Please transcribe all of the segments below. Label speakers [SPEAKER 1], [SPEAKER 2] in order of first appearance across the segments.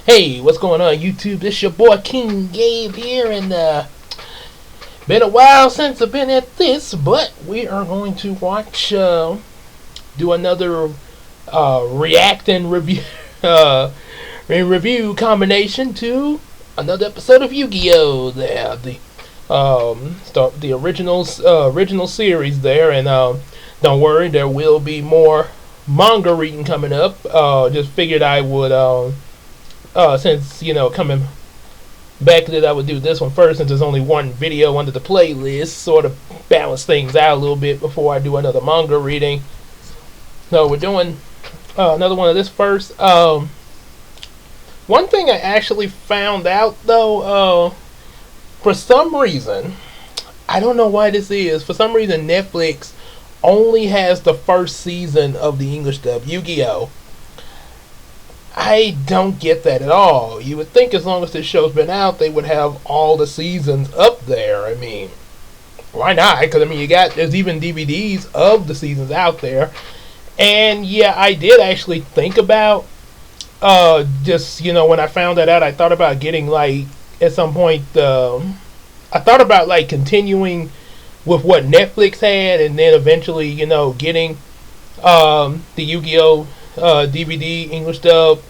[SPEAKER 1] Hey, what's going on, YouTube? This your boy King Gabe here, and been a while since I've been at this, but we are going to watch, do another react and review, review combination to another episode of Yu-Gi-Oh! There, start the original series there, and don't worry, there will be more manga reading coming up. Just figured I would since coming back that I would do this one first, since there's only one video under the playlist, sort of balance things out a little bit before I do another manga reading. So we're doing another one of this first. One thing I actually found out though, for some reason, I don't know why this is. For some reason, Netflix only has the first season of the English dub Yu-Gi-Oh! I don't get that at all. You would think as long as this show's been out, they would have all the seasons up there. I mean, why not? Because, I mean, there's even DVDs of the seasons out there. And, yeah, I did actually think about, when I found that out, I thought about getting, like, at some point, I thought about, like, continuing with what Netflix had, and then eventually, getting the Yu-Gi-Oh! DVD English dub,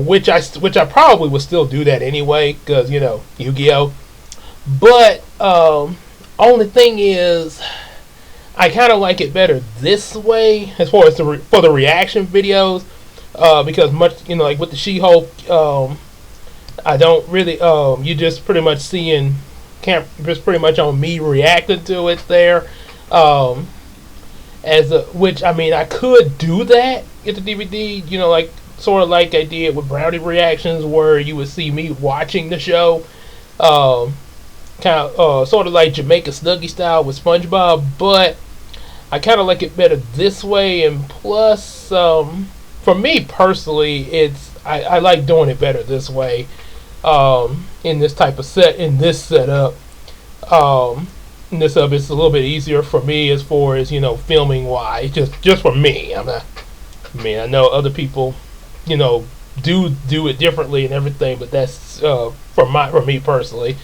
[SPEAKER 1] which I probably would still do that anyway, because Yu-Gi-Oh. But only thing is, I kind of like it better this way as far as for the reaction videos, because much like with the She-Hulk, I don't really you just pretty much just pretty much on me reacting to it there. Which I mean, I could do that at the DVD, like sort of like I did with Brownie reactions, where you would see me watching the show, sort of like Jamaica Snuggie style with SpongeBob. But I kind of like it better this way, and plus, for me personally, I like doing it better this way, in this type of setup. This up is a little bit easier for me as far as filming wise, just for me. I know other people do it differently and everything, but that's for me personally.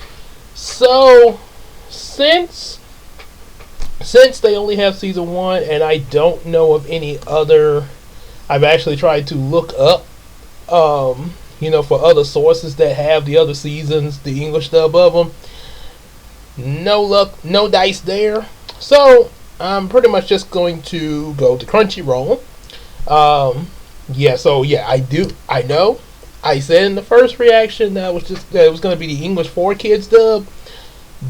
[SPEAKER 1] So since they only have season 1, and I don't know of any other, I've actually tried to look up for other sources that have the other seasons, the English dub of them. No luck, no dice there. So I'm pretty much just going to go to Crunchyroll. I know. I said in the first reaction that it was going to be the English 4 Kids dub,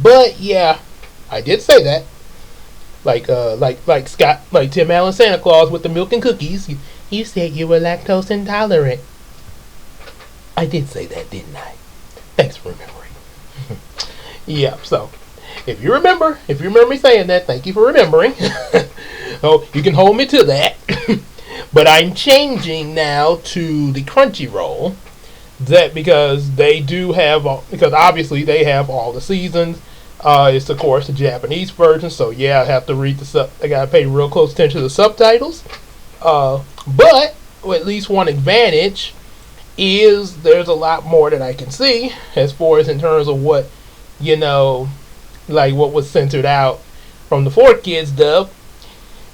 [SPEAKER 1] but yeah, I did say that. Like Tim Allen Santa Claus with the milk and cookies. You said you were lactose intolerant. I did say that, didn't I? Thanks for remembering. Yeah, so if you remember me saying that, thank you for remembering. Oh, you can hold me to that. But I'm changing now to the Crunchyroll, because obviously they have all the seasons. It's of course the Japanese version, so yeah, I have to read I gotta pay real close attention to the subtitles. But at least one advantage is there's a lot more that I can see as far as in terms of what like what was censored out from the 4 Kids dub,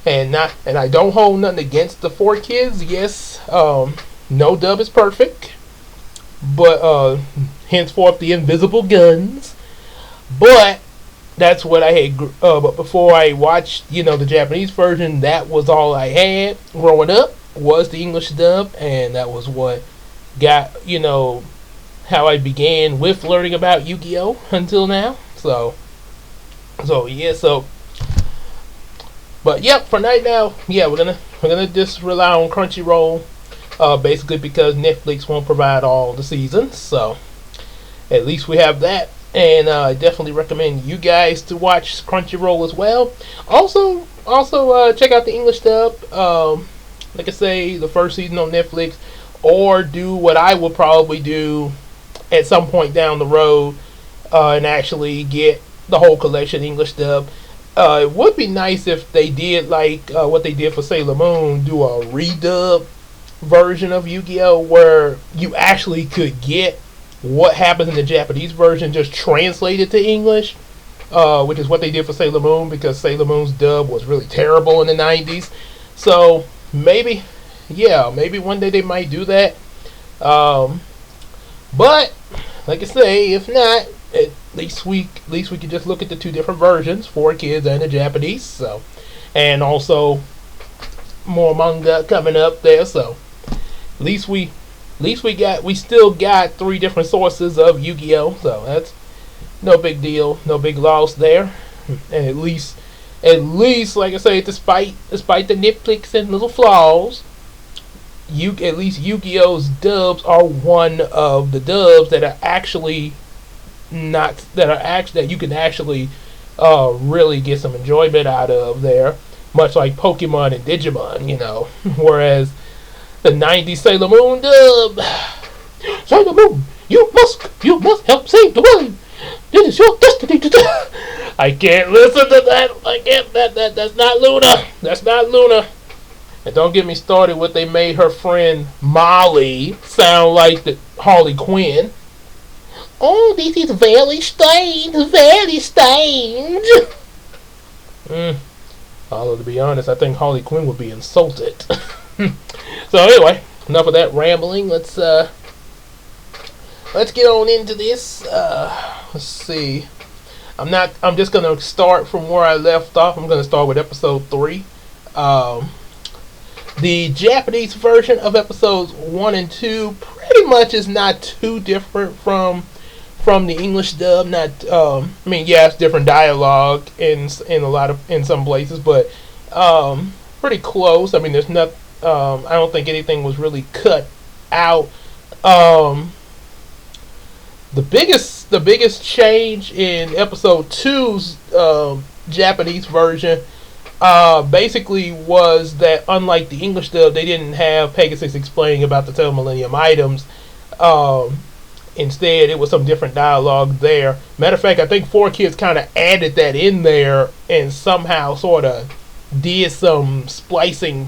[SPEAKER 1] and I don't hold nothing against the 4 Kids. Yes, no dub is perfect, but henceforth the invisible guns. But that's what I had. But before I watched, the Japanese version, that was all I had growing up was the English dub, and that was what got how I began with learning about Yu-Gi-Oh! Until now. But yep, for right now, yeah, we're gonna just rely on Crunchyroll, basically because Netflix won't provide all the seasons. So at least we have that, and I definitely recommend you guys to watch Crunchyroll as well. Also, check out the English dub. Like I say, the first season on Netflix, or do what I will probably do at some point down the road, and actually get the whole collection English dub. It would be nice if they did like what they did for Sailor Moon, do a redub version of Yu-Gi-Oh where you actually could get what happens in the Japanese version just translated to English, which is what they did for Sailor Moon, because Sailor Moon's dub was really terrible in the 90s. So maybe, yeah, maybe one day they might do that. But like I say, if not, at least we could just look at the two different versions, for kids and the Japanese. So, and also more manga coming up there. So at least we still got three different sources of Yu-Gi-Oh. So that's no big deal, no big loss there. And at least, like I say, despite the nitpicks and little flaws, at least Yu-Gi-Oh's dubs are one of the dubs that are actually that you can actually really get some enjoyment out of there, much like Pokemon and Digimon, whereas the 90s Sailor Moon dub, Sailor Moon, you must help save the world. This is your destiny to do. I can't listen to that. I can't. That's not Luna. That's not Luna. And don't get me started with they made her friend Molly sound like the Harley Quinn. Oh, this is very strange, very strange. Although to be honest, I think Harley Quinn would be insulted. So anyway, enough of that rambling. Let's get on into this. Let's see. I'm just gonna start from where I left off. I'm gonna start with episode 3. The Japanese version of episodes 1 and 2 pretty much is not too different from the English dub. It's different dialogue in some places, but pretty close. I mean, there's not. I don't think anything was really cut out. The biggest change in episode 2's Japanese version basically was that, unlike the English dub, they didn't have Pegasus explaining about the 7 Millennium items. Instead, it was some different dialogue there. Matter of fact, I think 4Kids kind of added that in there and somehow sort of did some splicing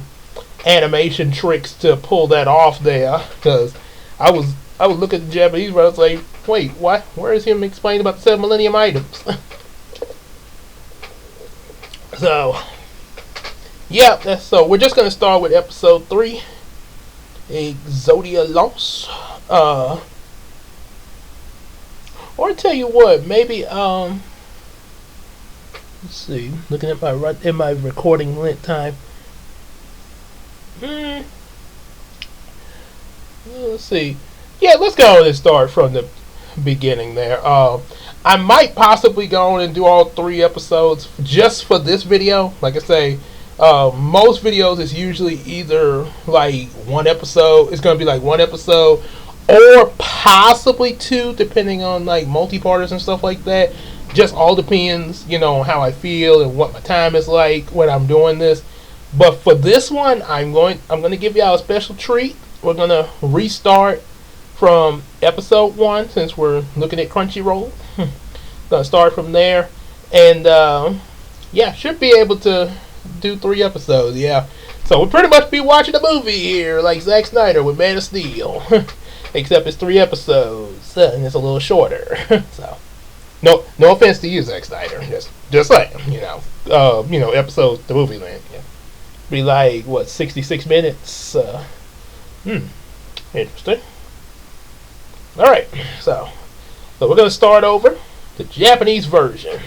[SPEAKER 1] animation tricks to pull that off there. Because I was looking at the Japanese, but I was like, wait, what? Where is him explaining about the 7 Millennium items? So, yeah, so we're just going to start with episode 3, Exodia Loss. Or tell you what, maybe, let's see, looking at my recording length time. Let's see. Yeah, let's go on and start from the beginning there. I might possibly go on and do all 3 episodes just for this video. Like I say, most videos is usually either like one episode. It's going to be like one episode or possibly 2, depending on like multi-parters and stuff like that. Just all depends, on how I feel and what my time is like when I'm doing this. But for this one, I'm going to give y'all a special treat. We're going to restart from episode 1 since we're looking at Crunchyroll. Gonna start from there, and should be able to do 3 episodes. Yeah, so we'll pretty much be watching a movie here, like Zack Snyder with Man of Steel, except it's 3 episodes and it's a little shorter. So, no offense to you, Zack Snyder. Just like episodes, the movie length. Yeah. Be like what, 66 minutes. Interesting. All right, so we're gonna start over. The Japanese version.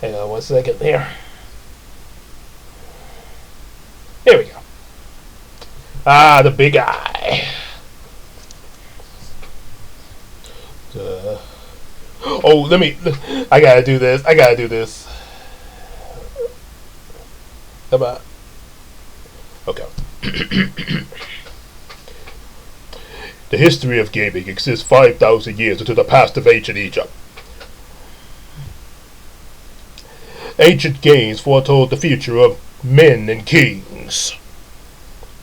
[SPEAKER 1] Hang on 1 second there. Here we go. The big eye. I gotta do this. How about? Okay. The history of gaming exists 5,000 years into the past of ancient Egypt. Ancient games foretold the future of men and kings.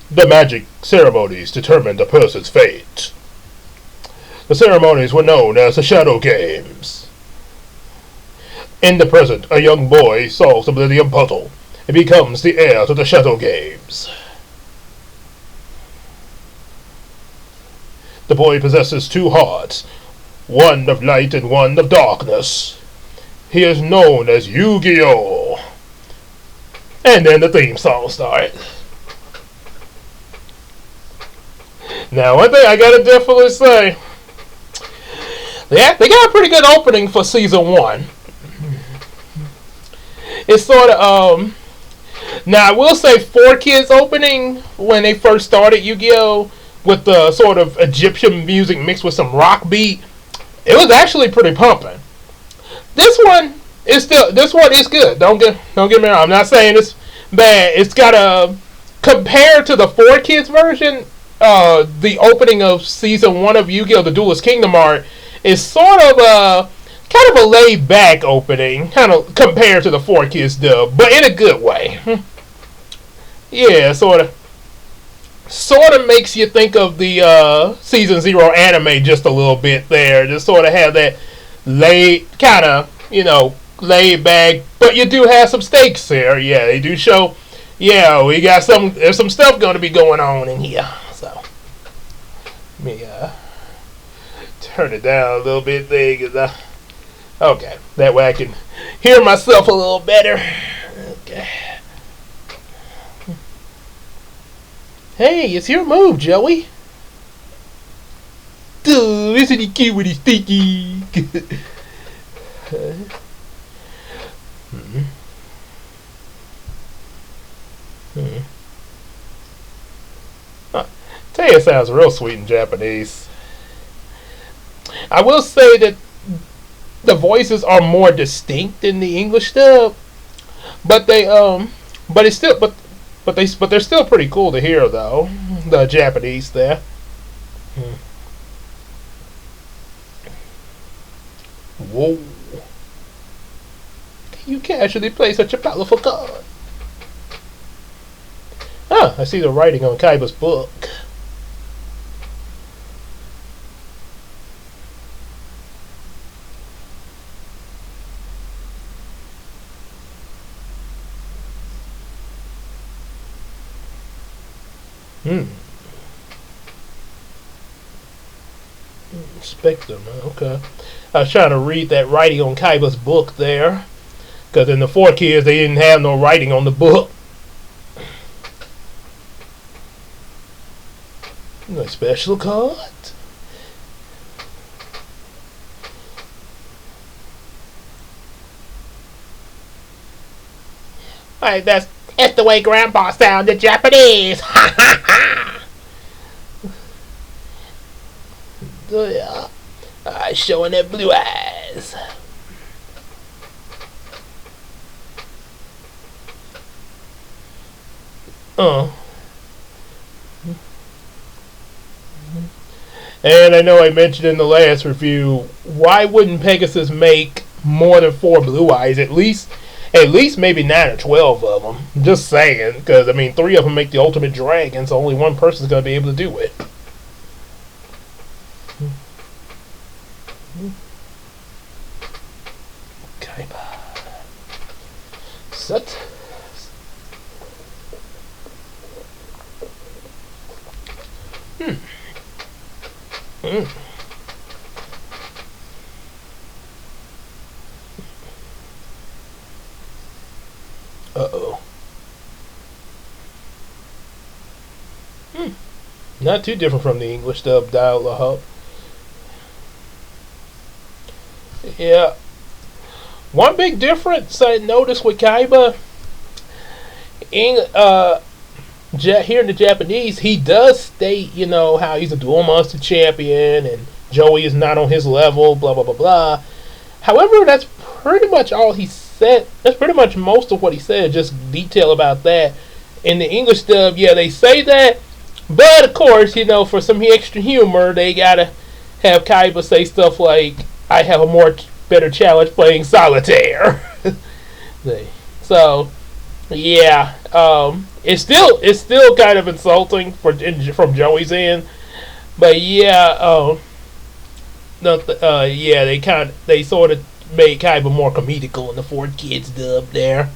[SPEAKER 1] The magic ceremonies determined a person's fate. The ceremonies were known as the Shadow Games. In the present, a young boy solves the Millennium Puzzle and becomes the heir to the Shadow Games. The boy possesses two hearts, one of light and one of darkness. He is known as Yugioh. And then the theme song starts. Now, one thing I gotta definitely say, they got a pretty good opening for season 1. It's sort of, now I will say 4Kids opening, when they first started Yu-Gi-Oh! With the sort of Egyptian music mixed with some rock beat, it was actually pretty pumping. This one is good. Don't get me wrong. I'm not saying it's bad. It's got a, compared to the 4Kids version, the opening of season 1 of Yu-Gi-Oh! The Duelist Kingdom art is sort of a kind of a laid back opening, kind of compared to the 4Kids dub, but in a good way. Yeah, sort of makes you think of the season 0 anime just a little bit there. Just sort of have that laid kind of, laid back, but you do have some stakes there. Yeah, they do show. Yeah, we got there's some stuff going to be going on in here. So let me turn it down a little bit there, cause okay, that way I can hear myself a little better. Okay. Hey, it's your move, Joey. Dude, isn't he cute with his sticky? Tell you, it sounds real sweet in Japanese. I will say that the voices are more distinct in the English dub, but it's still, but they're still pretty cool to hear though. The Japanese there. Whoa! You casually play such a powerful card. I see the writing on Kaiba's book. Spectrum, okay. I was trying to read that writing on Kaiba's book there, because in the 4Kids they didn't have no writing on the book. A special card. Alright, that's the way Grandpa sounded Japanese. Ha ha ha. Yeah. Showing their blue eyes. And I know I mentioned in the last review, why wouldn't Pegasus make more than 4 blue eyes? At least maybe 9 or 12 of them. Just saying, because I mean 3 of them make the ultimate dragon, so only one person's going to be able to do it. Set. Uh-oh. Not too different from the English dub dialogue. Yeah. One big difference I noticed with Kaiba, here in the Japanese, he does state, how he's a dual monster champion and Joey is not on his level, blah, blah, blah, blah. However, that's pretty much all he said. That's pretty much most of what he said, just detail about that. In the English dub, yeah, they say that, but of course, for some extra humor, they gotta have Kaiba say stuff like, I have a better challenge playing solitaire. So, yeah, it's still kind of insulting from Joey's end, but yeah, No, yeah, they sort of made Kaiba more comedical in the Four Kids dub there.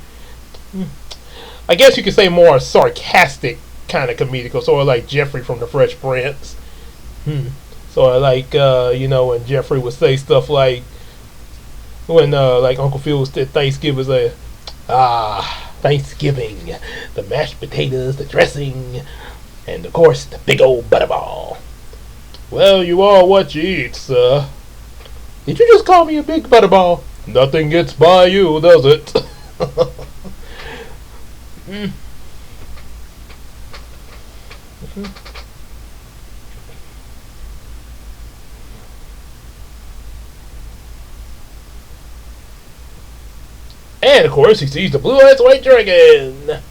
[SPEAKER 1] I guess you could say more sarcastic kind of comedical, sort of like Jeffrey from the Fresh Prince. Hmm. Sort of like when Jeffrey would say stuff like when like Uncle Phil said Thanksgiving, say, Thanksgiving, the mashed potatoes, the dressing, and of course the big old butterball. Well, you are what you eat, sir. Did you just call me a big butterball? Nothing gets by you, does it? mm. Mm-hmm. And of course, he sees the blue-eyed white dragon.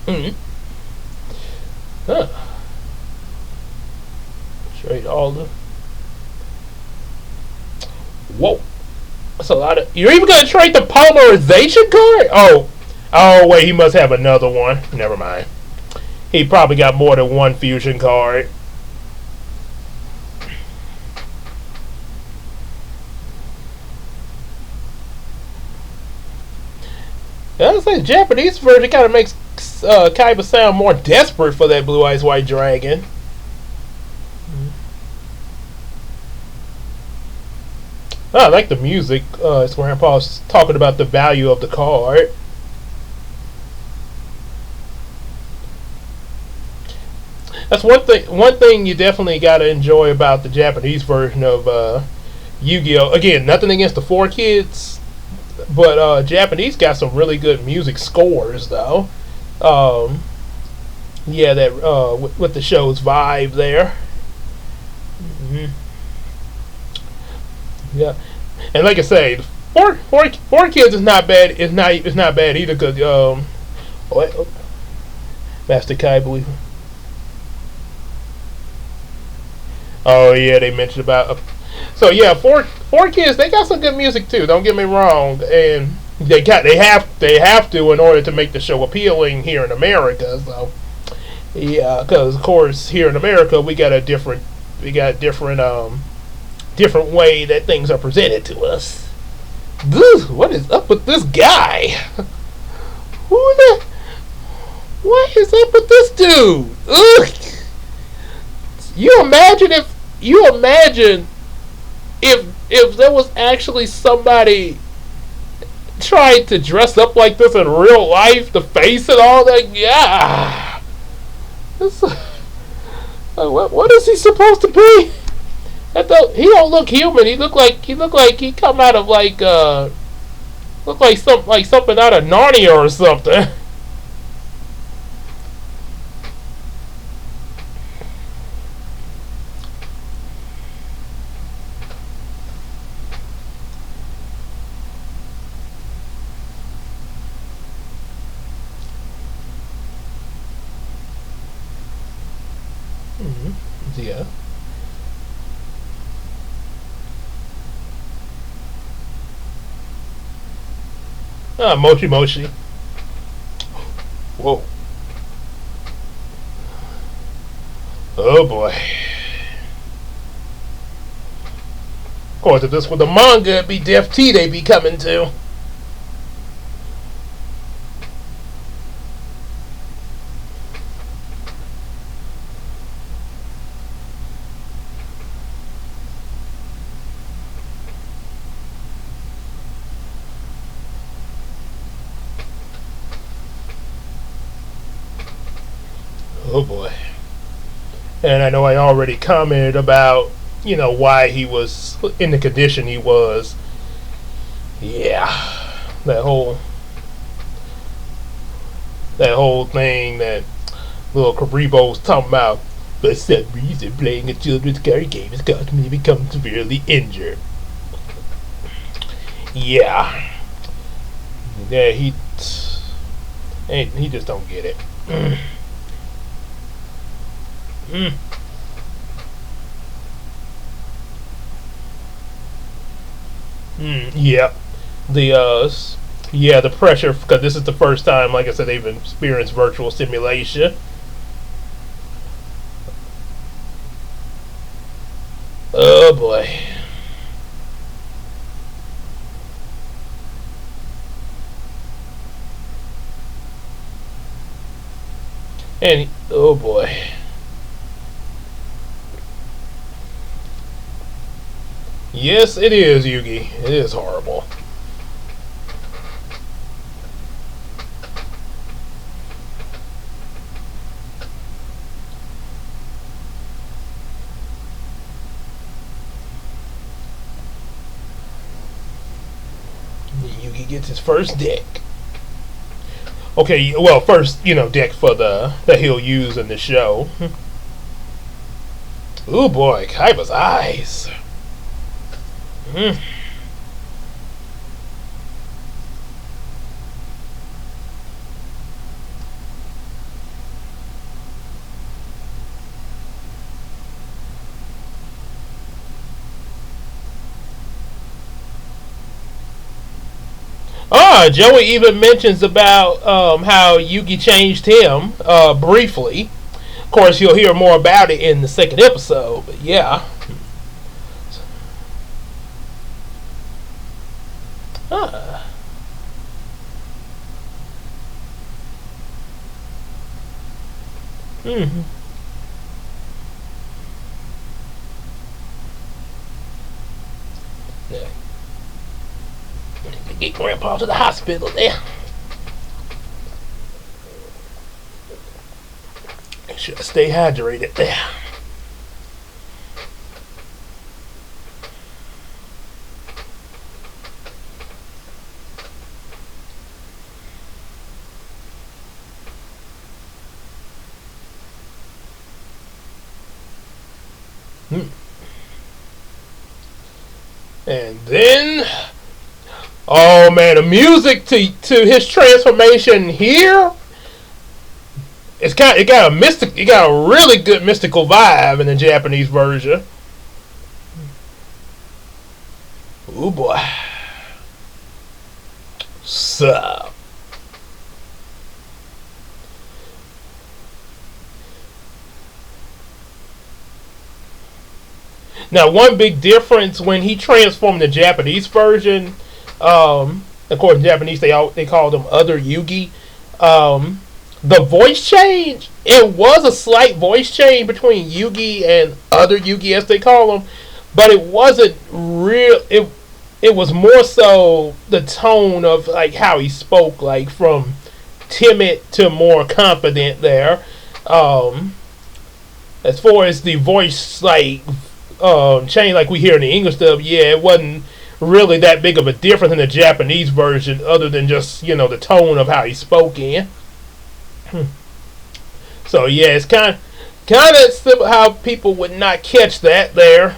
[SPEAKER 1] Mm. Huh. Trade all the. Whoa. That's a lot of. You're even gonna trade the polymerization card? Oh wait, he must have another one. Never mind. He probably got more than one fusion card. I was say the Japanese version kind of makes Kaiba sound more desperate for that blue eyes white dragon. I like the music. His grandpa's talking about the value of the card. That's one thing. One thing you definitely gotta enjoy about the Japanese version of Yu-Gi-Oh. Again, nothing against the Four Kids, but Japanese got some really good music scores though. Um, yeah, that with the show's vibe there. Mm-hmm. Yeah, and like I say, four kids is not bad. It's not bad either because what, Master Kai believe. Oh yeah, they mentioned about. So yeah, four kids. They got some good music too. Don't get me wrong, and they have to in order to make the show appealing here in America. So yeah, because of course here in America we got different way that things are presented to us. What is up with this guy? Who the? What is up with this dude? Ugh. You imagine if there was actually somebody trying to dress up like this in real life, the face and all that. Yeah, this, what is he supposed to be? He don't look human. He look like he come out of look like something out of Narnia or something. Mm-hmm. Yeah. Mochi Mochi. Whoa. Oh boy. Of course, if this were the manga, it'd be Def T they'd be coming to. Oh boy. And I know I already commented about, why he was in the condition he was. Yeah. That whole that whole thing that little Karibo's talking about. For some reason, playing a children's card game has caused me to become severely injured. Yeah. Yeah, he just don't get it. Yeah, the yeah, the pressure because this is the first time, like I said, they've experienced virtual simulation. Oh boy. And oh boy. Yes, it is, Yugi. It is horrible. Yugi gets his first deck. Okay, well, first, deck for the that he'll use in the show. Oh boy, Kaiba's eyes. Mm. Ah, Joey even mentions about how Yugi changed him briefly. Of course, you'll hear more about it in the second episode, but yeah. Ah. Mm-hmm. Yeah. Get Grandpa to the hospital there. Make sure I stay hydrated there. Hmm. And then, oh man, the music to his transformation here, it got it got a really good mystical vibe in the Japanese version. Oh boy, so now one big difference when he transformed the Japanese version, of course in Japanese they call them other Yugi. Um, the voice change, it was a slight voice change between Yugi and other Yugi as they call them, but it wasn't real. It was more so the tone of like how he spoke, like from timid to more confident there. Um, as far as the voice like change like we hear in the English dub, yeah, it wasn't really that big of a difference in the Japanese version, other than just the tone of how he spoke in. So yeah, it's kind of how people would not catch that there.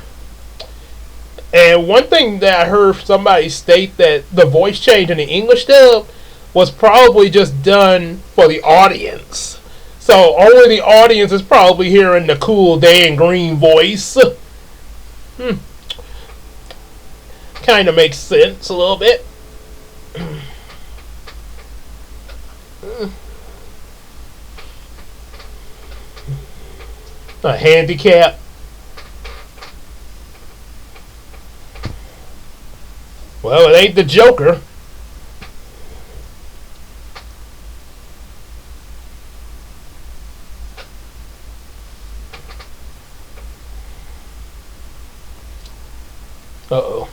[SPEAKER 1] And one thing that I heard somebody state that the voice change in the English dub was probably just done for the audience. So only the audience is probably hearing the cool Dan Green voice. Hmm. Kind of makes sense a little bit. A handicap. Well, it ain't the Joker. Uh oh.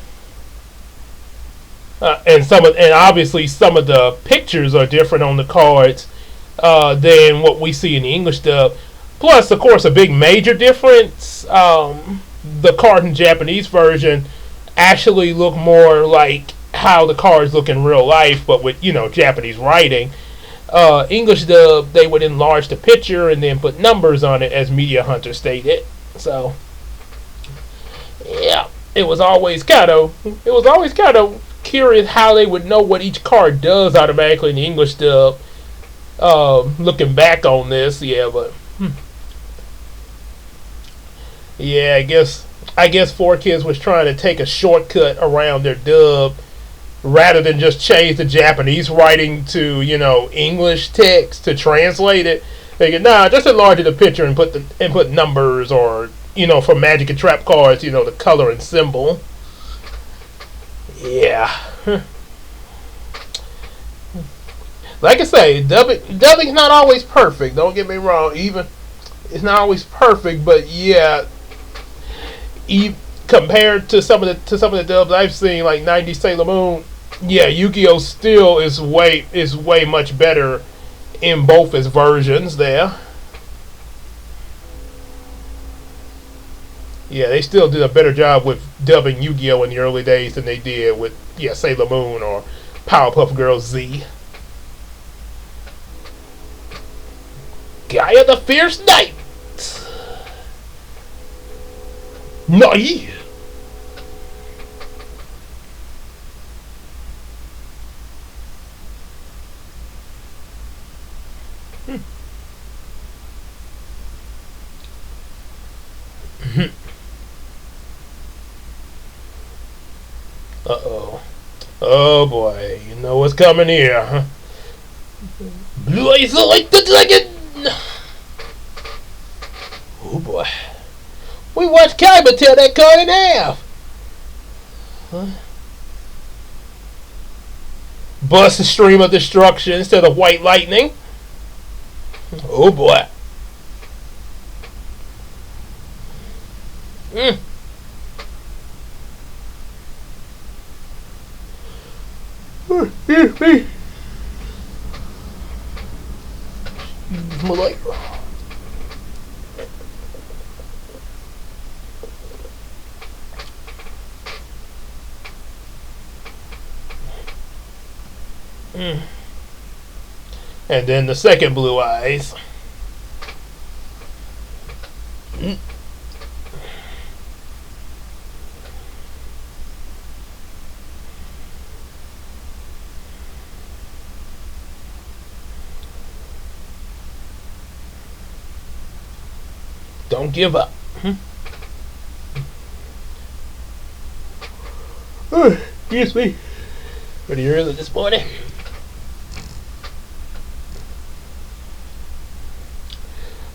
[SPEAKER 1] And obviously some of the pictures are different on the cards than what we see in the English dub. Plus, of course, a big major difference. The card in Japanese version actually look more like how the cards look in real life, but with Japanese writing. English dub, they would enlarge the picture and then put numbers on it, as Media Hunter stated. So, yeah, it was always kind of curious how they would know what each card does automatically in the English dub. Looking back on this, yeah, but yeah, I guess I guess 4Kids was trying to take a shortcut around their dub rather than just change the Japanese writing to English text to translate it. They could just enlarge the picture and put numbers or for Magic and Trap cards the color and symbol. Yeah. Like I say, dubbing's not always perfect. Don't get me wrong. Even it's not always perfect, but yeah, compared to some of the dubs I've seen, like '90s Sailor Moon, yeah, Yu-Gi-Oh still is way much better in both its versions. There, yeah, they still did a better job with dubbing Yu-Gi-Oh in the early days than they did with Sailor Moon or Powerpuff Girls Z. Gaia the Fierce Knight. Nai. Uh-oh. Oh boy, you know what's coming here, huh? Blue eyes like the dragon. Oh boy. We watched Kaiba tear that card in half. Huh? Bust a stream of destruction instead of white lightning. Oh boy. Mm. Excuse me. Malay. And then the second blue eyes. Don't give up. Excuse me. Pretty early this morning.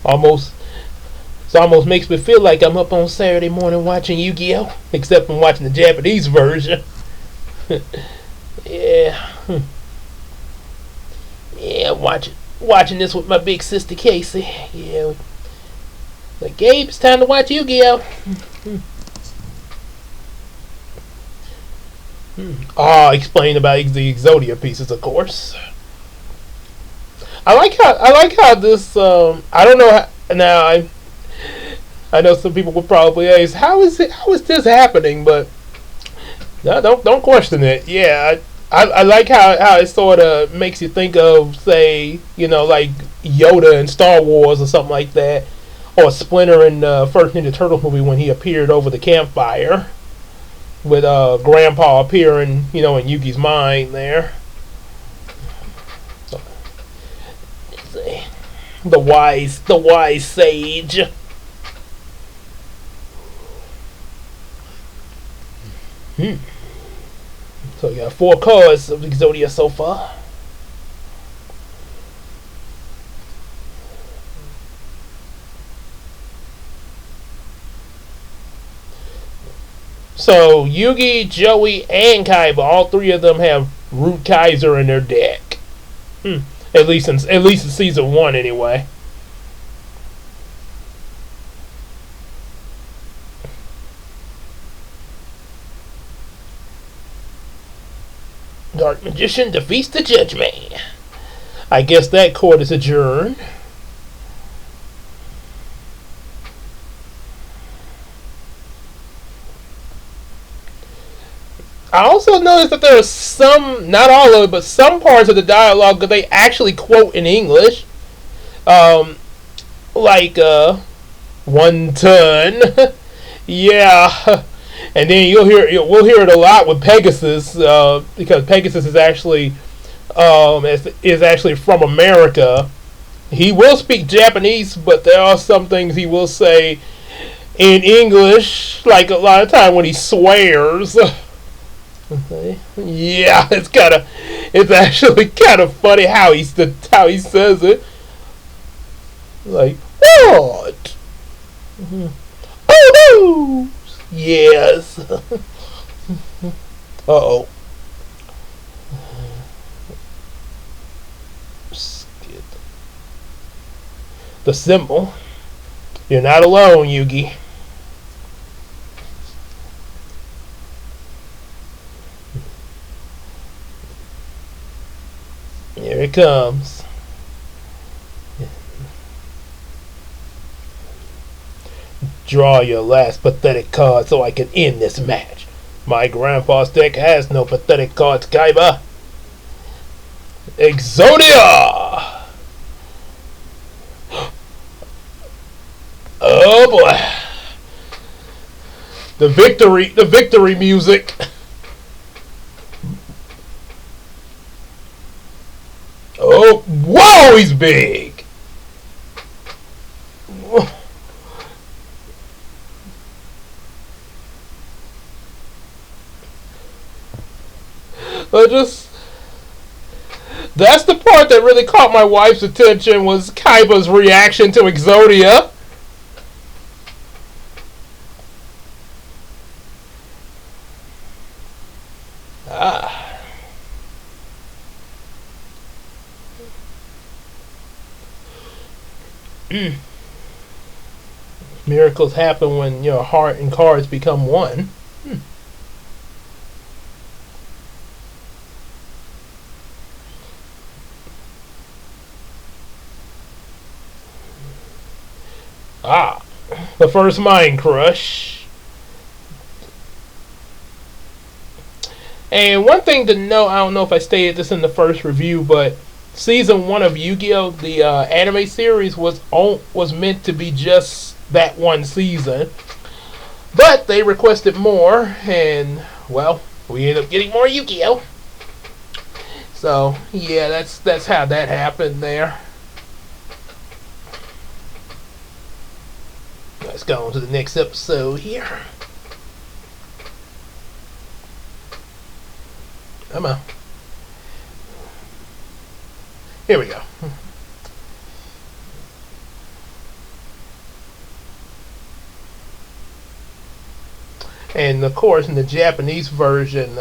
[SPEAKER 1] It almost makes me feel like I'm up on Saturday morning watching Yu-Gi-Oh! Except I'm watching the Japanese version. Yeah. Yeah, watching this with my big sister Casey. Yeah. Like, Gabe, it's time to watch Yu-Gi-Oh! Explain about the Exodia pieces, of course. I like how this. I don't know now. I know some people would probably ask, how is this happening? But no, don't question it. Yeah, I like how it sort of makes you think of, say, like Yoda in Star Wars or something like that, or Splinter in the first Ninja Turtles movie when he appeared over the campfire with Grandpa appearing, in Yugi's mind there. The wise sage. So you got 4 cards of Exodia so far. So Yugi, Joey, and Kaiba, all 3 of them have Root Kaiser in their deck. At least in season 1, anyway. Dark Magician defeats the Judgment. I guess that court is adjourned. I also noticed that there are some, not all of it, but some parts of the dialogue that they actually quote in English. Like, 1 ton. Yeah. And then we'll hear it a lot with Pegasus, because Pegasus is actually from America. He will speak Japanese, but there are some things he will say in English, like a lot of time when he swears. Okay. Yeah, it's actually kind of funny how how he says it. Like, what? Mm-hmm. Oh no! Yes. Uh-oh. Skip the symbol. You're not alone, Yugi. Here it comes. Draw your last pathetic card so I can end this match. My grandpa's deck has no pathetic cards, Kaiba. Exodia! Oh boy. The victory music. Oh, whoa, he's big. That's the part that really caught my wife's attention was Kaiba's reaction to Exodia. Ah. Miracles happen when your heart and cards become one. Ah, the first Mind Crush. And one thing to know, I don't know if I stated this in the first review, but season 1 of Yu-Gi-Oh, the anime series, was meant to be just that one season. But they requested more, and, well, we ended up getting more Yu-Gi-Oh! So, yeah, that's how that happened there. Let's go on to the next episode here. Come on. Here we go. And of course, in the Japanese version,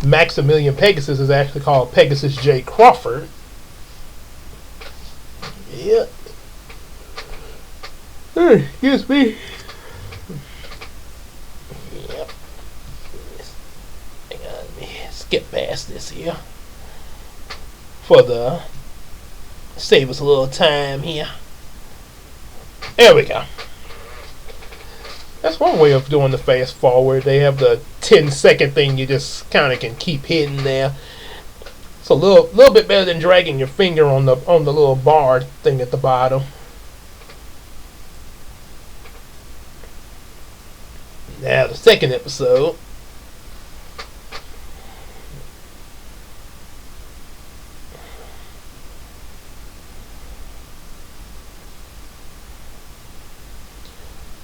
[SPEAKER 1] Maximilian Pegasus is actually called Pegasus J. Crawford. Yep. Excuse me. Yep. Hang on, let me skip past this here for the save us a little time here. There we go. That's one way of doing the fast forward. They have the 10-second thing you just kind of can keep hitting there. It's a little bit better than dragging your finger on the little bar thing at the bottom. Now the second episode.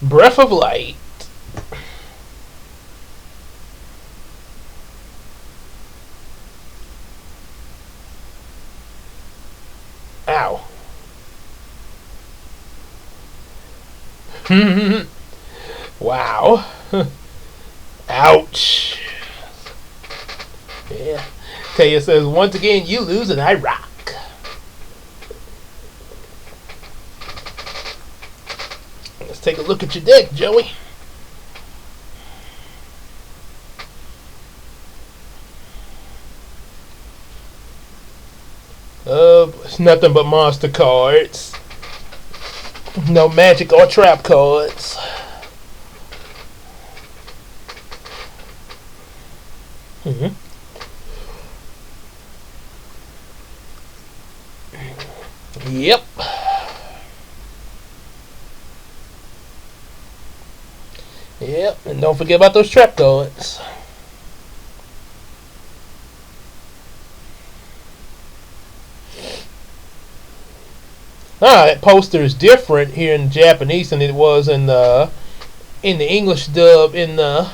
[SPEAKER 1] Breath of Light. Ow. Wow. Ouch. Yeah. Taya says, once again, you lose and I rock. Let's take a look at your deck, Joey. It's nothing but monster cards. No magic or trap cards. Mm-hmm. Yep. Yep, and don't forget about those trap cards. That poster is different here in Japanese than it was in the in the English dub. In the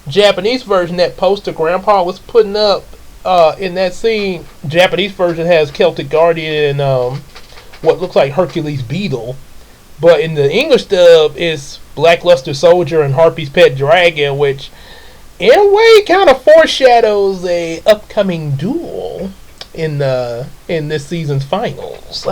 [SPEAKER 1] Japanese version, that poster Grandpa was putting up in that scene, Japanese version has Celtic Guardian and what looks like Hercules Beetle, but in the English dub, it's Blackluster Soldier and Harpy's Pet Dragon, which in a way kind of foreshadows a upcoming duel in this season's finals.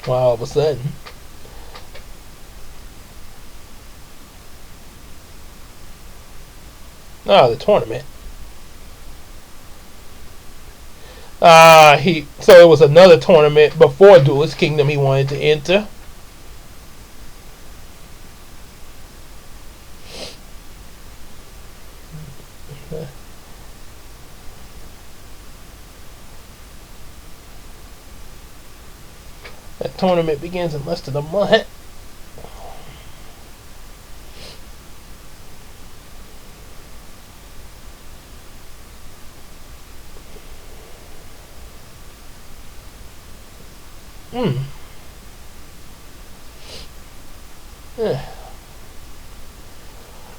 [SPEAKER 1] Wow, all of a sudden. Oh, the tournament. So it was another tournament before Duelist Kingdom he wanted to enter. That tournament begins in less than a month. Hmm. Yeah.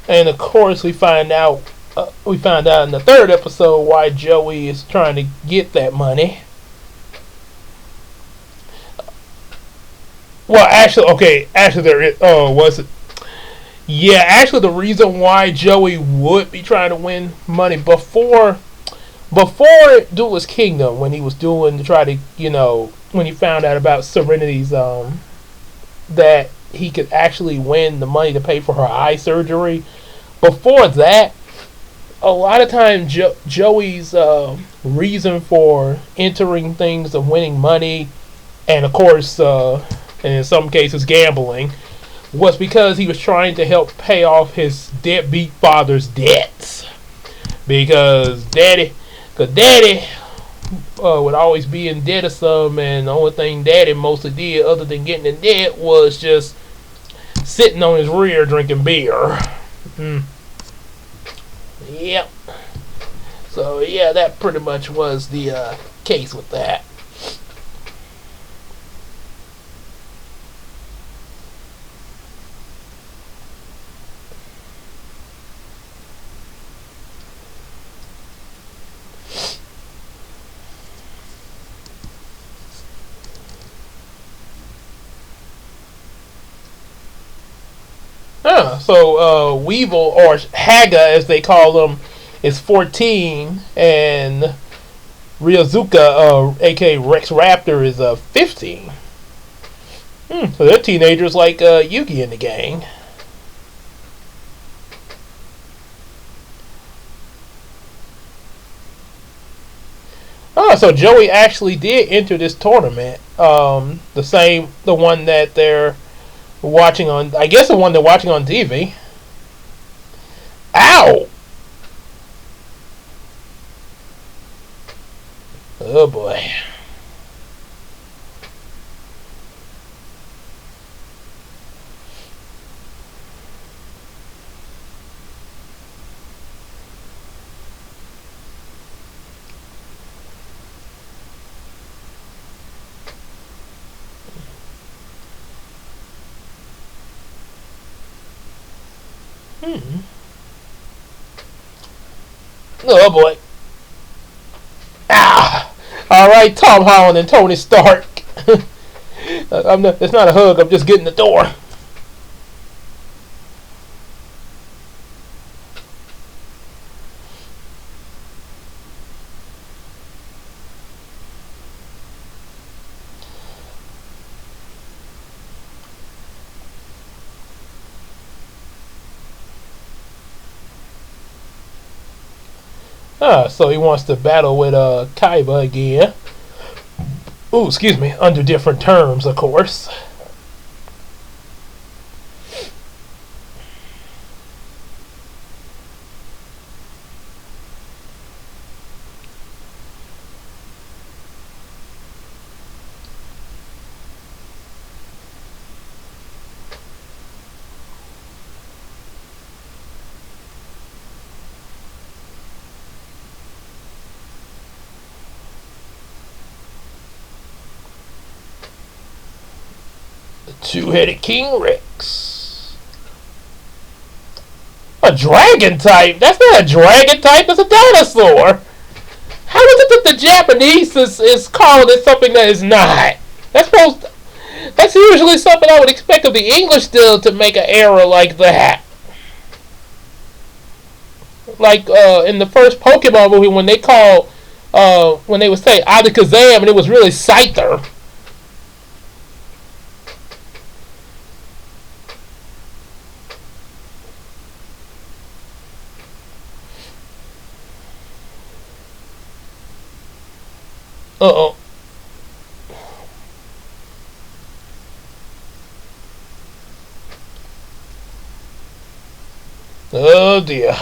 [SPEAKER 1] And of course, we found out in the third episode why Joey is trying to get that money. Well, actually, okay, actually there is. Oh, was it? Yeah, actually, the reason why Joey would be trying to win money before Duelist Kingdom, when he was doing to try to, when he found out about Serenity's that he could actually win the money to pay for her eye surgery. Before that, a lot of times Joey's reason for entering things of winning money, and of course, and in some cases gambling, was because he was trying to help pay off his deadbeat father's debts. Because Daddy would always be in debt or something, and the only thing Daddy mostly did, other than getting in debt, was just sitting on his rear drinking beer. Yep. So yeah, that pretty much was the case with that. So Weevil, or Haga as they call him, is 14, and Ryozuka, aka Rex Raptor, is 15. So they're teenagers like Yugi in the gang. Oh, so Joey actually did enter this tournament. The one that they're watching on, I guess the one they're watching on TV. Ow! Oh boy. Oh boy. Ah! Alright, Tom Holland and Tony Stark. It's not a hug, I'm just getting the door. So he wants to battle with Kaiba again. Ooh, excuse me, under different terms, of course. The two-headed King Rex. A dragon type? That's not a dragon type, that's a dinosaur. How is it that the Japanese is calling it something that is not? That's usually something I would expect of the English still to make an error like that. Like in the first Pokemon movie when when they would say Alakazam and it was really Scyther. Uh-oh. Oh dear.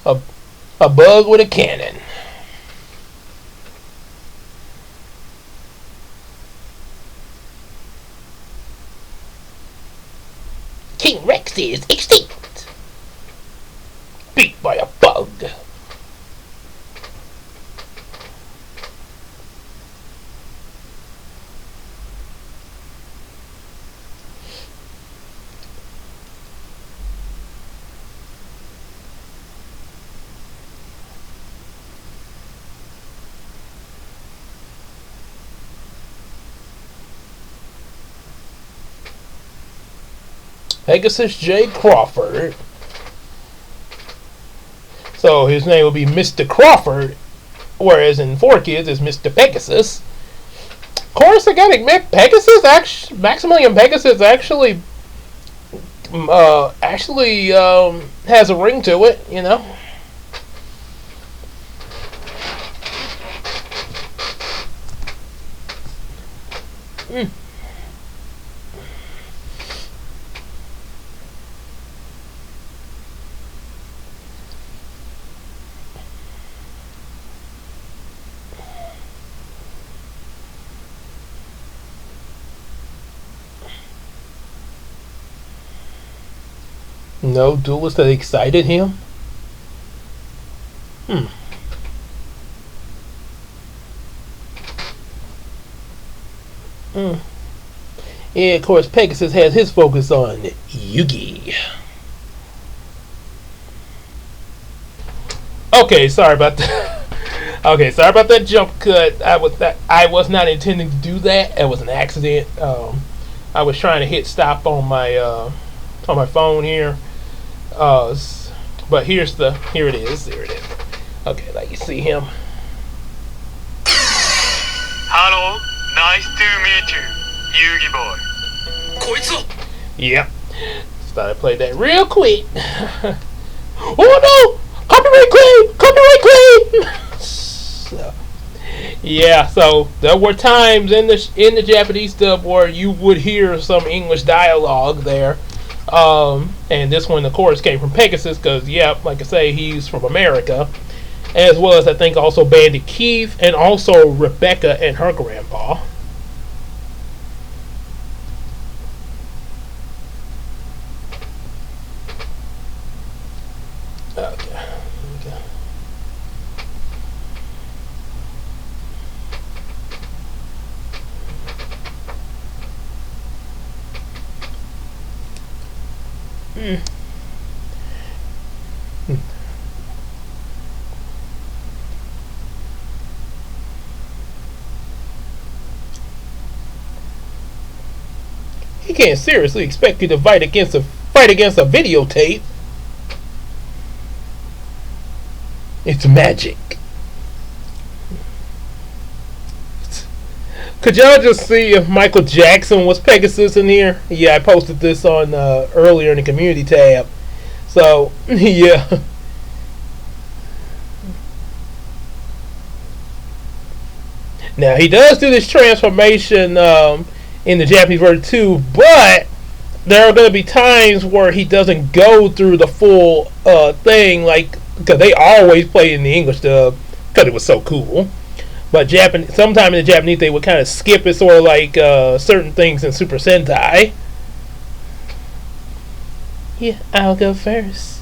[SPEAKER 1] A, a bug with a cannon. King Rex is extinct. Beat by a bug. Pegasus J. Crawford. So his name will be Mr. Crawford, whereas in 4Kids it's Mr. Pegasus. Of course, I gotta admit, Maximilian Pegasus actually has a ring to it, you know. Mm. No duelist that excited him? Hmm. Mm. Yeah, of course, Pegasus has his focus on Yugi. Okay, sorry about that. Okay, sorry about that jump cut. I was not intending to do that. It was an accident. I was trying to hit stop on my phone here. But here it is. There it is. Okay, let you see him.
[SPEAKER 2] Hello, nice to meet you, Yugi boy. Koitsu.
[SPEAKER 1] Yep. Just thought I'd play that real quick. Oh no! Copyright claim! So, yeah, so there were times in the Japanese dub where you would hear some English dialogue there. And this one, of course, came from Pegasus because, yeah, like I say, he's from America. As well as, I think, also Bandit Keith and also Rebecca and her grandpa. Okay. Hmm. He can't seriously expect you to fight against a videotape. It's magic. Could y'all just see if Michael Jackson was Pegasus in here? Yeah, I posted this on earlier in the community tab. So, yeah. Now, he does do this transformation in the Japanese version too, but there are going to be times where he doesn't go through the full thing, like, because they always play in the English dub, because it was so cool. But sometime in the Japanese they would kind of skip it, sort of like certain things in Super Sentai. Yeah, I'll go first.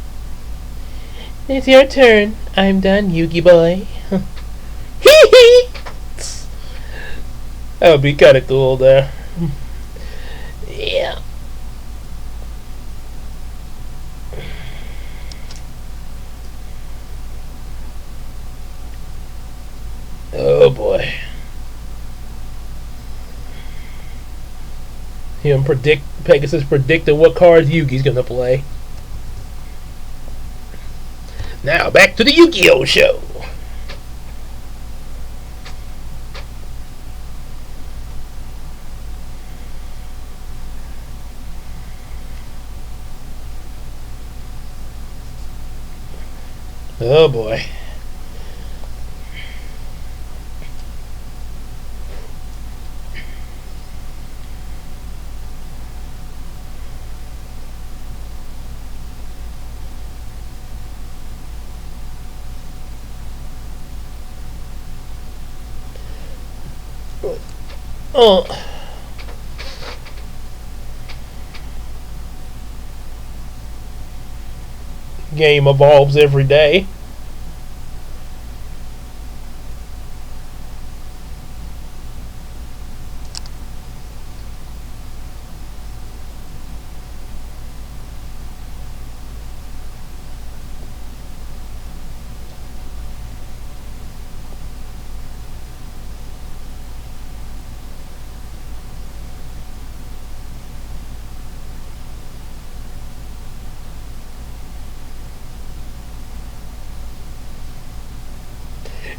[SPEAKER 1] It's your turn. I'm done, Yugi boy. Hee hee! That would be kind of cool there. Yeah. Oh boy. Pegasus predicting what cards Yugi's gonna play. Now back to the Yugioh show. Oh boy. Oh. Game evolves every day.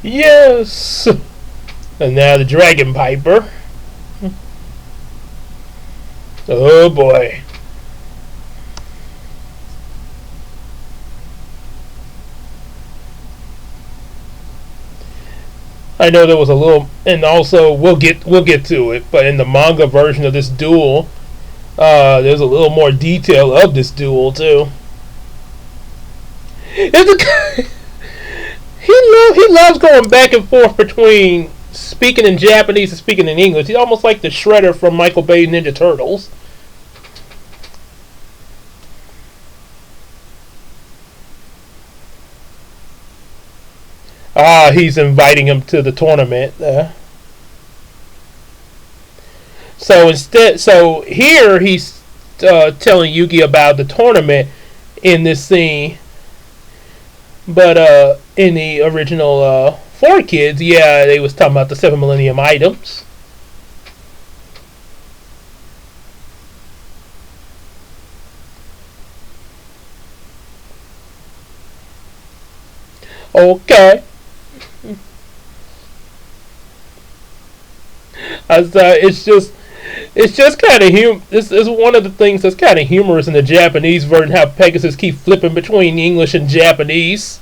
[SPEAKER 1] Yes! And now the Dragon Piper. Oh boy. I know there was a little, and also we'll get to it. But in the manga version of this duel, there's a little more detail of this duel too. He loves going back and forth between speaking in Japanese and speaking in English. He's almost like the Shredder from Michael Bay's Ninja Turtles. He's inviting him to the tournament. So here he's telling Yugi about the tournament in this scene, but in the original 4 Kids, yeah, they was talking about the 7 Millennium items. Okay. It's just kind of This is one of the things that's kind of humorous in the Japanese version. How Pegasus keep flipping between English and Japanese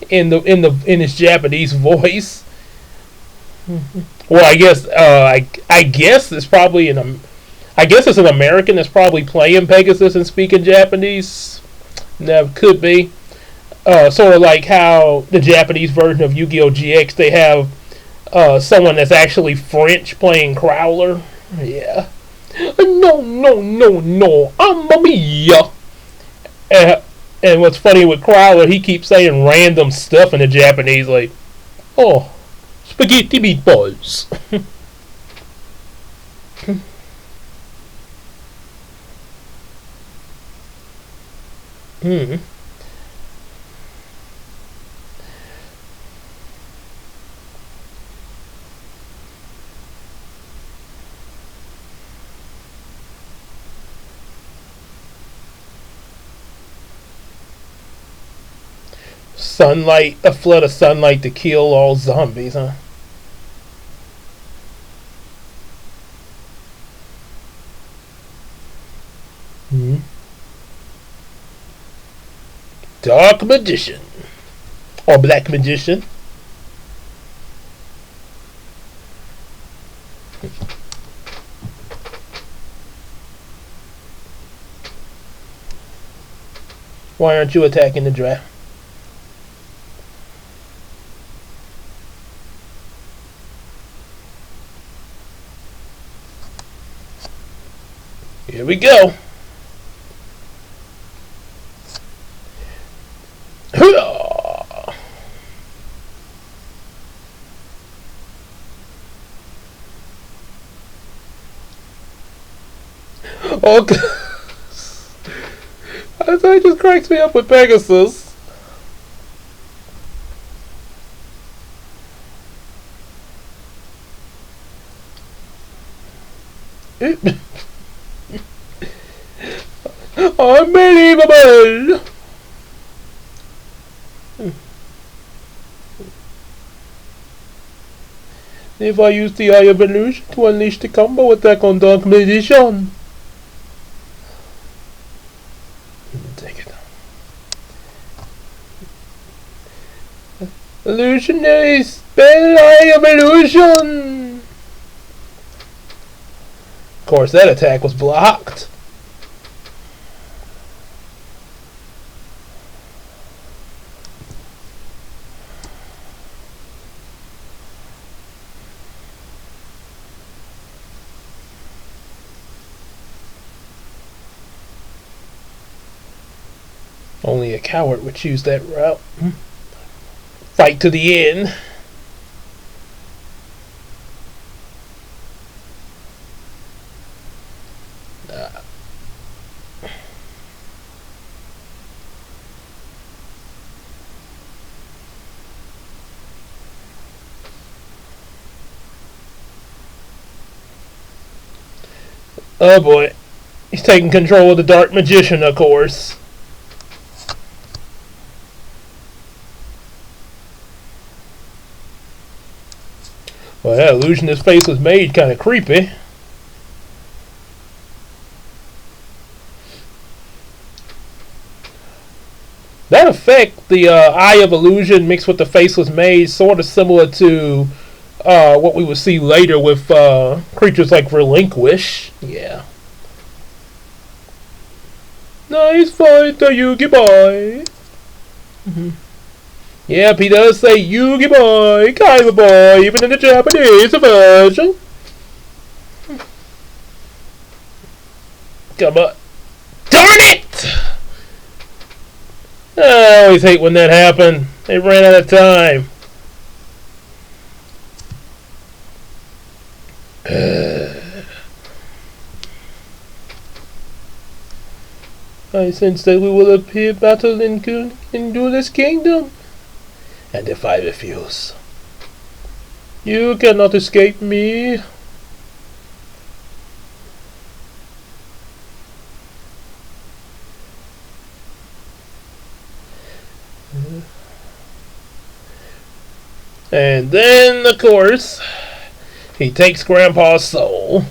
[SPEAKER 1] in his Japanese voice. Well, I guess it's probably I guess it's an American that's probably playing Pegasus and speaking Japanese. That could be. Sort of like how the Japanese version of Yu-Gi-Oh! GX, they have someone that's actually French playing Crowler. Yeah. No, no, no, no. Mamma mia. And what's funny with Crowler, he keeps saying random stuff in the Japanese, like, oh, spaghetti meatballs. Hmm. Sunlight, a flood of sunlight to kill all zombies, huh? Hmm. Dark Magician. Or Black Magician. Why aren't you attacking the draft? Here we go. Okay. That just cracks me up with Pegasus. Unbelievable! If I use the Eye of Illusion to unleash the combo attack on Dark Magician. Take it. Illusionary spell, Eye of Illusion! Of course, that attack was blocked. Only a coward would choose that route. Fight to the end. Oh boy. He's taking control of the Dark Magician, of course. Well, that illusionist face was made kind of creepy. That effect, the Eye of Illusion mixed with the Faceless Maze, sort of similar to what we would see later with creatures like Relinquish. Yeah. Nice fight, the Yugi boy. Yep, he does say Yugi boy, Kaiba boy, even in the Japanese version. Come on. Darn it! I always hate when that happened. They ran out of time. I sense that we will appear battle in Duelist Kingdom. And if I refuse, you cannot escape me. And then, of course, he takes Grandpa's soul.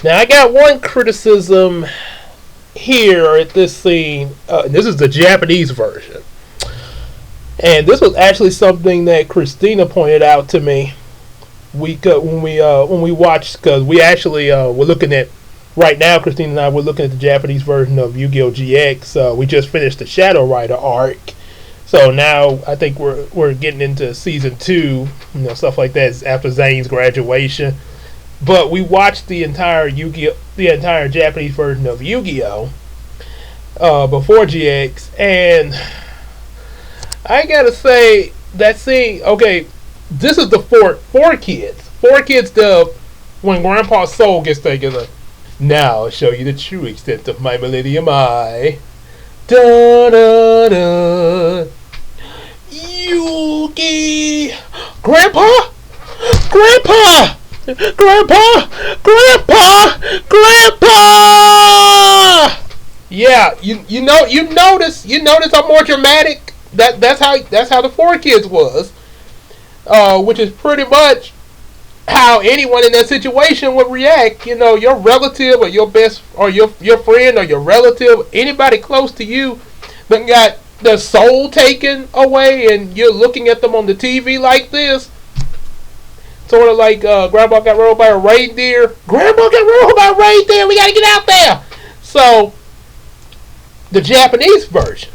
[SPEAKER 1] Now I got one criticism here at this scene. This is the Japanese version, and this was actually something that Christina pointed out to me. When we watched, because we actually were looking at right now. Christina and I were looking at the Japanese version of Yu-Gi-Oh GX. We just finished the Shadow Rider arc. So now I think we're getting into season 2, stuff like that after Zane's graduation. But we watched the entire Japanese version of Yu-Gi-Oh before GX, and I gotta say that scene. Okay, this is the four kids dub when Grandpa's soul gets taken. Now I'll show you the true extent of my Millennium Eye. Da da da. Yugi! Grandpa! Grandpa! Grandpa! Grandpa! Grandpa! Yeah, you notice I'm more dramatic. That's how the 4Kids was. Which is pretty much how anyone in that situation would react. Your relative or your best or your friend or your relative, anybody close to you that got their soul taken away, and you're looking at them on the TV like this. Sort of like Grandpa got rolled by a reindeer. Grandpa got rolled by a reindeer. We gotta get out there. So the Japanese version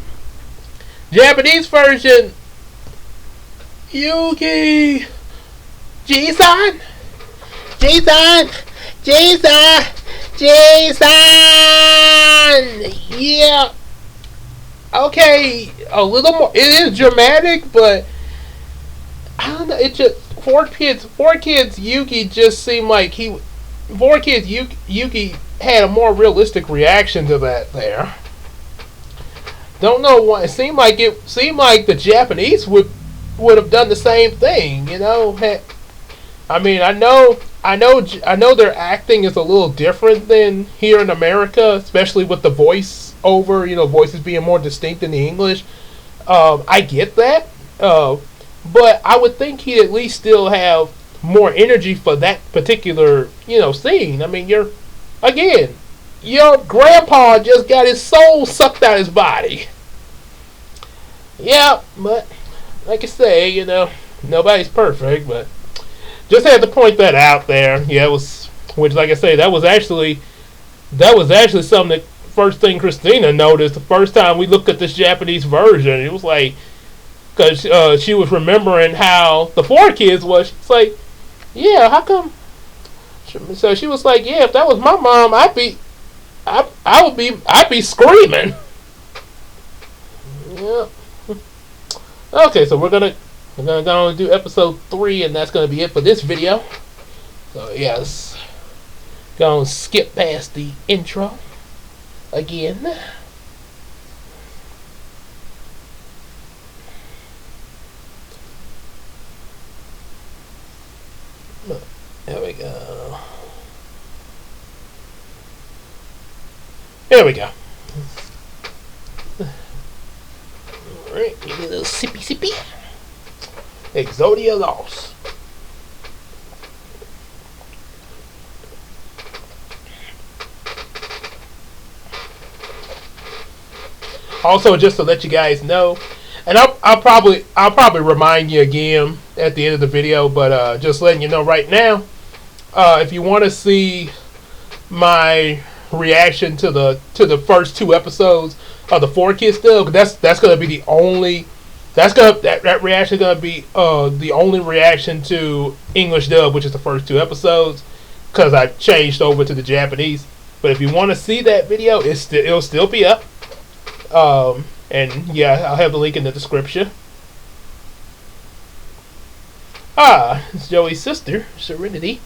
[SPEAKER 1] Yugi! Jason! Jason! Jason! Jason! Yeah. Okay, a little more. It is dramatic, but I don't know. It just four kids. Yugi just seemed like he. Four kids. Yugi had a more realistic reaction to that. There. Don't know why. It seemed like the Japanese would have done the same thing. You know. I mean, I know their acting is a little different than here in America, especially with the voice over. You know, voices being more distinct in the English. I get that. But I would think he'd at least still have more energy for that particular, scene. I mean, your grandpa just got his soul sucked out of his body. Yeah, but like I say, nobody's perfect, but just had to point that out there. Yeah, which like I say, that was actually something that first thing Christina noticed the first time we looked at this Japanese version. It was like, because she was remembering how the four kids was. She's like, yeah, how come? So she was like, yeah, if that was my mom, I'd be screaming. Yeah. Okay, so we're gonna go and do episode 3, and that's gonna be it for this video. So yes, gonna skip past the intro again. There we go. There we go. Alright, give me a little sippy. Exodia Lost. Also, just to let you guys know, and I'll probably remind you again at the end of the video, but just letting you know right now, if you want to see my reaction to the first 2 episodes of the 4Kids stuff, that's gonna be the only that reaction is gonna be the only reaction to English dub, which is the first 2 episodes, because I changed over to the Japanese. But if you want to see that video, it'll still be up. And yeah, I'll have the link in the description. It's Joey's sister, Serenity.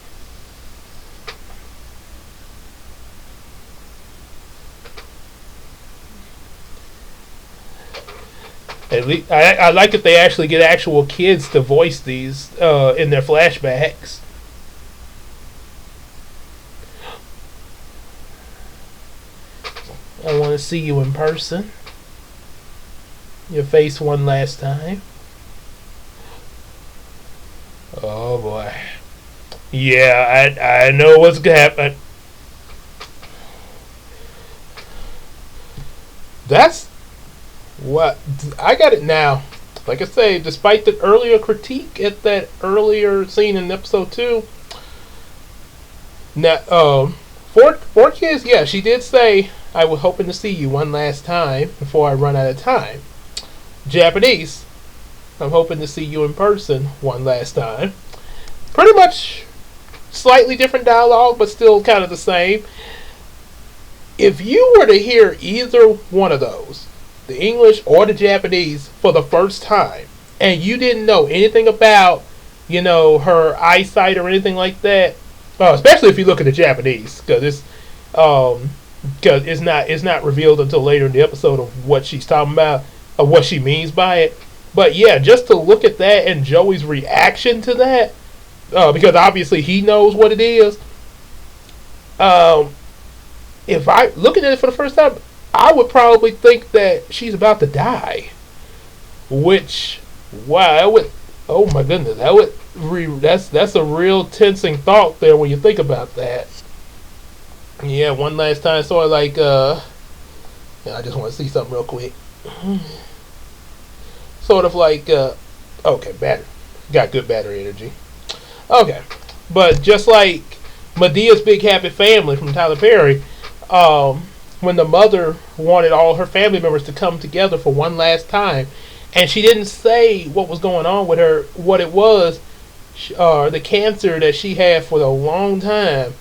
[SPEAKER 1] At least I like that they actually get actual kids to voice these in their flashbacks. I want to see you in person. Your face one last time. Oh boy. Yeah, I know what's gonna happen. That's what I got it now. Like I say, despite the earlier critique at that earlier scene in episode 2, now four kids. Yeah, she did say, "I was hoping to see you one last time before I run out of time." Japanese, I'm hoping to see you in person one last time. Pretty much slightly different dialogue, but still kind of the same. If you were to hear either one of those, the English or the Japanese, for the first time, and you didn't know anything about, her eyesight or anything like that, especially if you look at the Japanese, because it's not revealed until later in the episode of what she's talking about, of what she means by it. But yeah, just to look at that and Joey's reaction to that, because obviously he knows what it is. If I looking at it for the first time, I would probably think that she's about to die. Which, wow, that would, oh my goodness, that's a real tensing thought there when you think about that. Yeah, one last time, sort of like, I just want to see something real quick. Sort of like, okay, battery. Got good battery energy. Okay. But just like Medea's Big Happy Family from Tyler Perry, when the mother wanted all her family members to come together for one last time, and she didn't say what was going on with her, what it was. The cancer that she had for a long time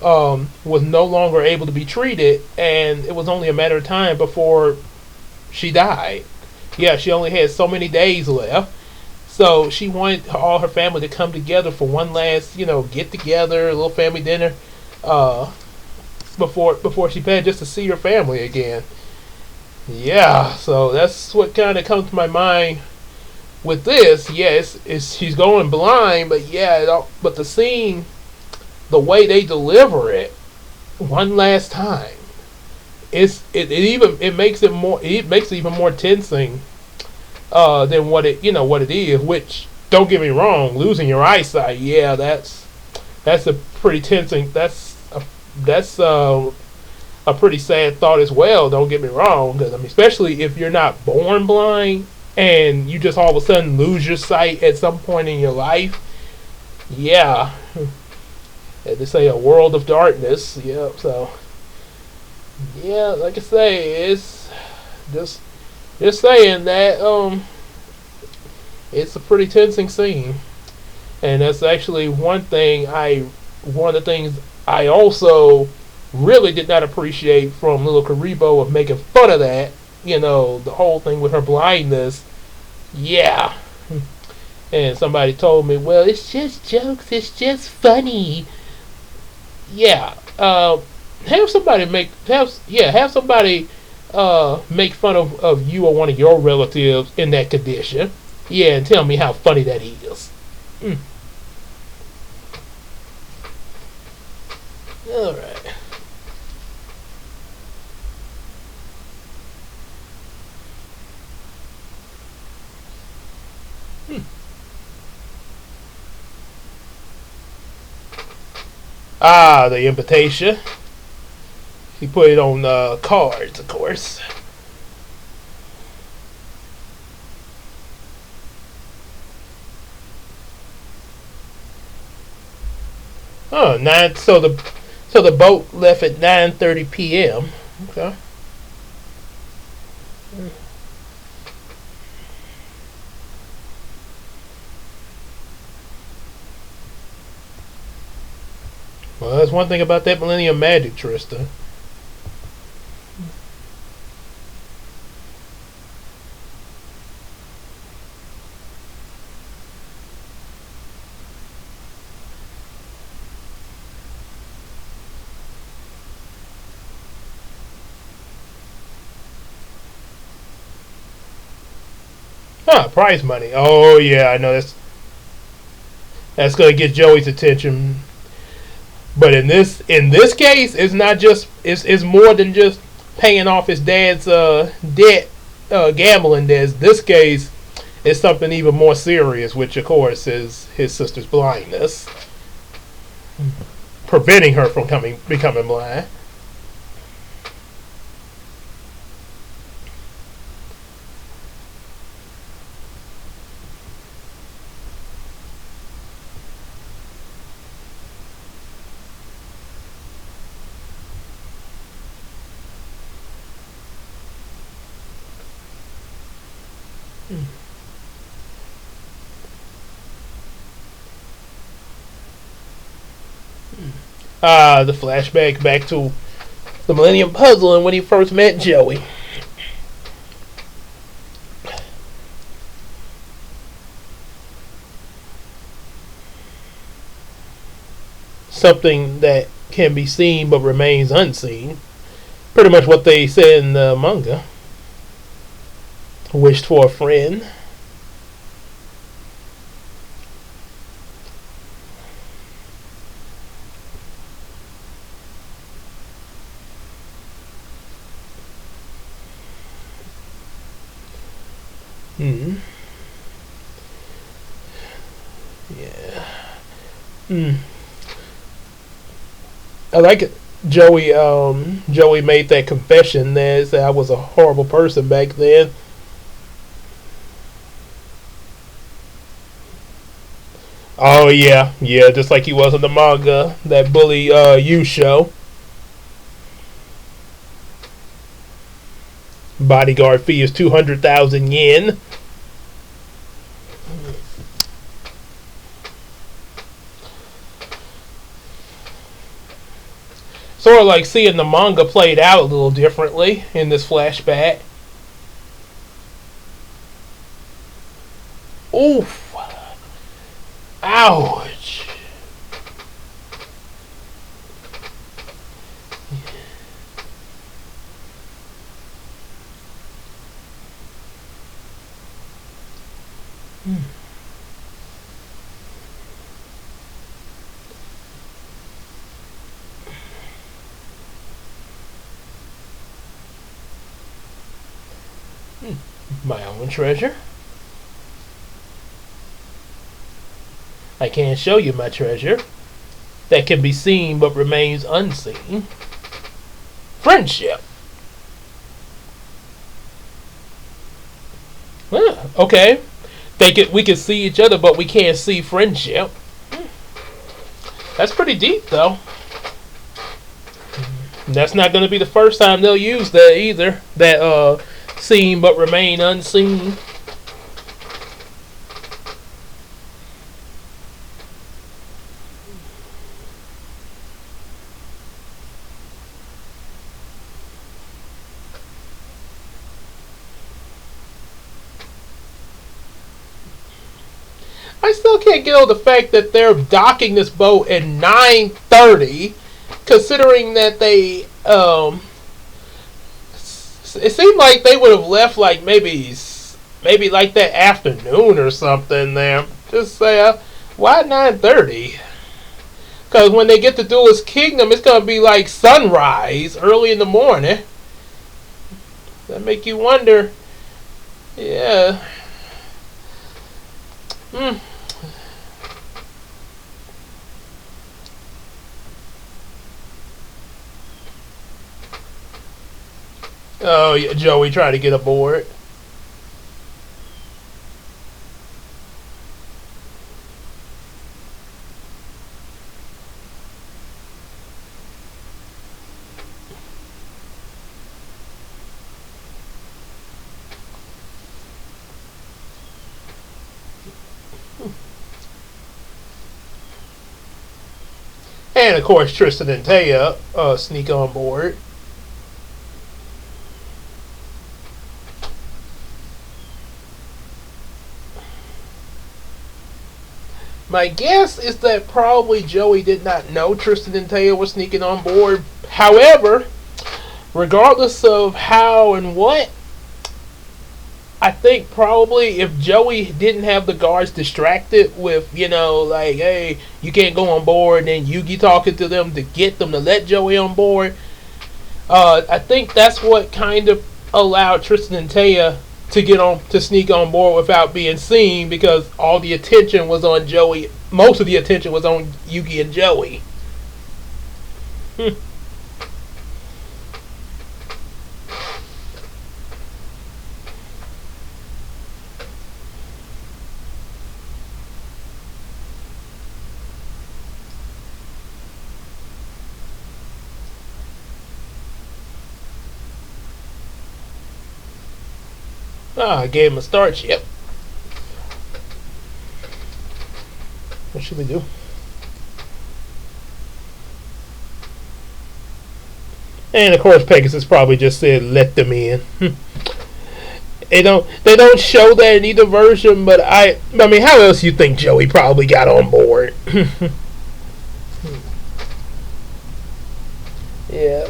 [SPEAKER 1] was no longer able to be treated, and it was only a matter of time before she died. Yeah, she only had so many days left. So she wanted all her family to come together for one last, get together, a little family dinner, uh, before she passed, just to see her family again. Yeah, so that's what kind of comes to my mind with this. Yes, it's she's going blind, but yeah, but the scene, the way they deliver it, one last time, it makes it even more tensing than what it is. Which, don't get me wrong, losing your eyesight, yeah, that's a pretty tensing. That's a pretty sad thought as well. Don't get me wrong, because I mean, especially if you're not born blind and you just all of a sudden lose your sight at some point in your life. Yeah, they say a world of darkness. Yep. So yeah, like I say, it's just saying that it's a pretty tensing scene, and that's actually one of the things I also really did not appreciate from Little Karibo, of making fun of that. The whole thing with her blindness. Yeah. And somebody told me, well, it's just jokes, it's just funny. Yeah. Have somebody make fun of you or one of your relatives in that condition. Yeah, and tell me how funny that is. Mm. All right. Ah, the invitation. He put it on cards, of course. Oh, nine. So the boat left at 9:30 p.m. Okay. Well, that's one thing about that Millennium Magic, Trista. Huh, prize money. Oh yeah, I know that's gonna get Joey's attention. But in this case, it's not just it's more than just paying off his dad's debt, gambling debts. This case is something even more serious, which of course is his sister's blindness, preventing her from becoming blind. The flashback back to the Millennium Puzzle and when he first met Joey. Something that can be seen but remains unseen. Pretty much what they said in the manga. Wished for a friend. Hmm. Yeah. Hmm. I like it. Joey made that confession there, said I was a horrible person back then. Oh yeah, yeah, just like he was in the manga, that bully you show. Bodyguard fee is 200,000 yen. Sort of like seeing the manga played out a little differently in this flashback. Oof. Ouch. My own treasure. I can't show you my treasure that can be seen but remains unseen. Friendship. Okay. We can see each other, but we can't see friendship. That's pretty deep, though. That's not going to be the first time they'll use that either. That seen but remain unseen. I still can't get over the fact that they're docking this boat at 9:30, considering that they it seemed like they would have left like maybe like that afternoon or something. There, just say why 9:30? Because when they get to Duelist Kingdom, it's gonna be like sunrise early in the morning. That make you wonder. Yeah. Oh, yeah, Joey trying to get aboard. And of course, Tristan and Taya sneak on board. My guess is that probably Joey did not know Tristan and Taya were sneaking on board. However, regardless of how and what, I think probably if Joey didn't have the guards distracted with, like, hey, you can't go on board, and then Yugi talking to them to get them to let Joey on board, I think that's what kind of allowed Tristan and Taya to sneak on board without being seen, because all the attention was on Joey. Most of the attention was on Yugi and Joey. I gave him a start chip. What should we do? And of course, Pegasus probably just said, "Let them in." They don't show that in either version, but I mean, how else you think Joey probably got on board? Yeah.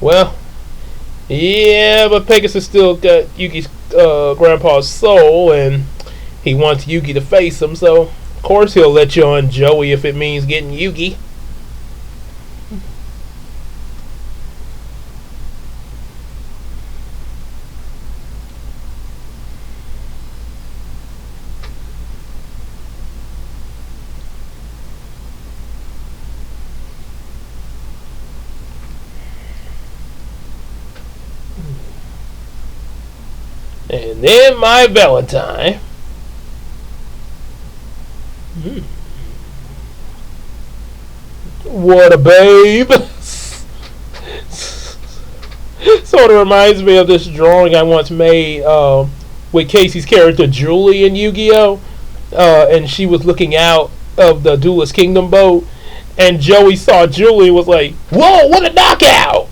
[SPEAKER 1] Well. Yeah, but Pegasus still got Yugi's grandpa's soul, and he wants Yugi to face him, so of course he'll let you on Joey if it means getting Yugi. And then my Valentine. What a babe. Sort of reminds me of this drawing I once made with Casey's character Julie in Yu-Gi-Oh, and she was looking out of the Duelist Kingdom boat, and Joey saw Julie and was like, "Whoa, what a knockout!"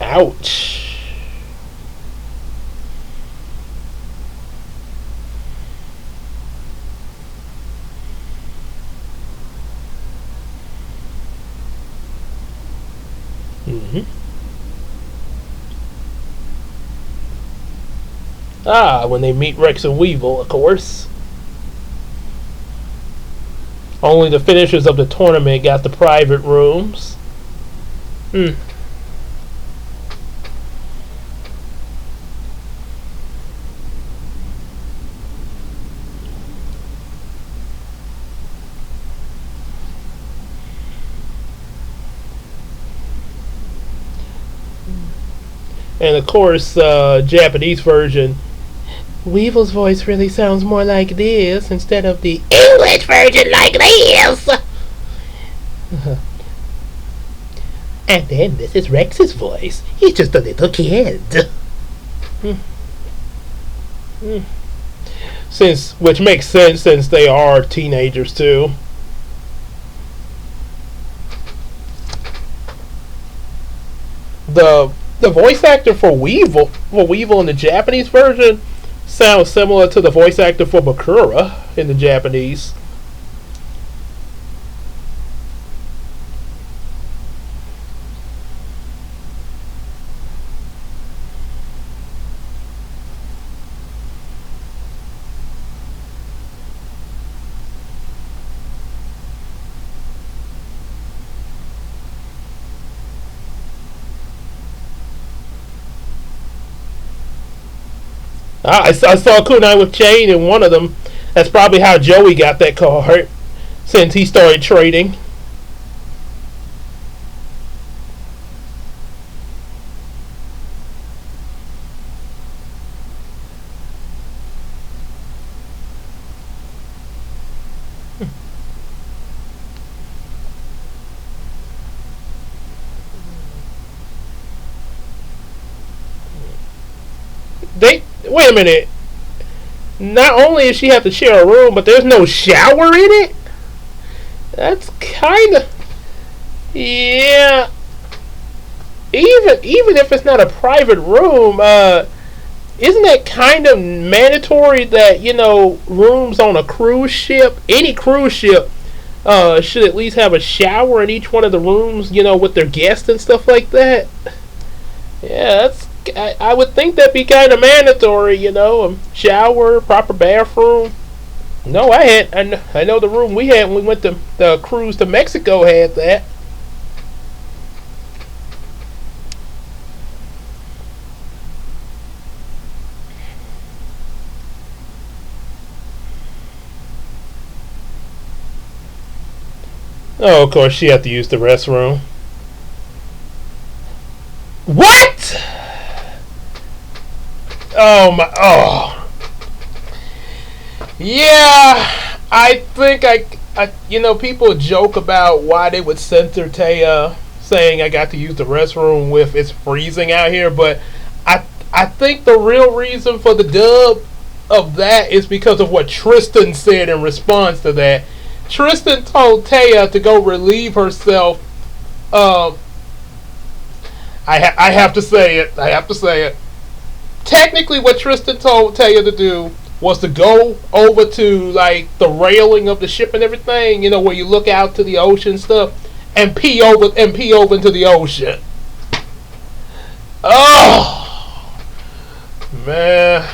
[SPEAKER 1] Ouch. Mm-hmm. When they meet Rex and Weevil, of course. Only the finishers of the tournament got the private rooms. Hmm. And of course, Japanese version, Weevil's voice really sounds more like this instead of the English version like this. And then this is Rex's voice. He's just a little kid. Which makes sense since they are teenagers too. The voice actor for Weevil in the Japanese version sounds similar to the voice actor for Bakura in the Japanese. I saw Kunai with Chain in one of them. That's probably how Joey got that card, since he started trading. Wait a minute. Not only does she have to share a room, but there's no shower in it? That's kind of... Yeah. Even if it's not a private room, isn't that kind of mandatory that, rooms on a cruise ship, any cruise ship, should at least have a shower in each one of the rooms, with their guests and stuff like that? Yeah, I would think that'd be kind of mandatory, a shower, proper bathroom. No, I know the room we had when we went to the cruise to Mexico had that. Oh, of course, she had to use the restroom. What? Oh my! Oh, yeah. I think people joke about why they would censor Taya saying I got to use the restroom with it's freezing out here, but I think the real reason for the dub of that is because of what Tristan said in response to that. Tristan told Taya to go relieve herself. I have to say it. Technically, what Tristan told Taya to do was to go over to the railing of the ship and everything, where you look out to the ocean stuff, and pee over into the ocean. Oh man,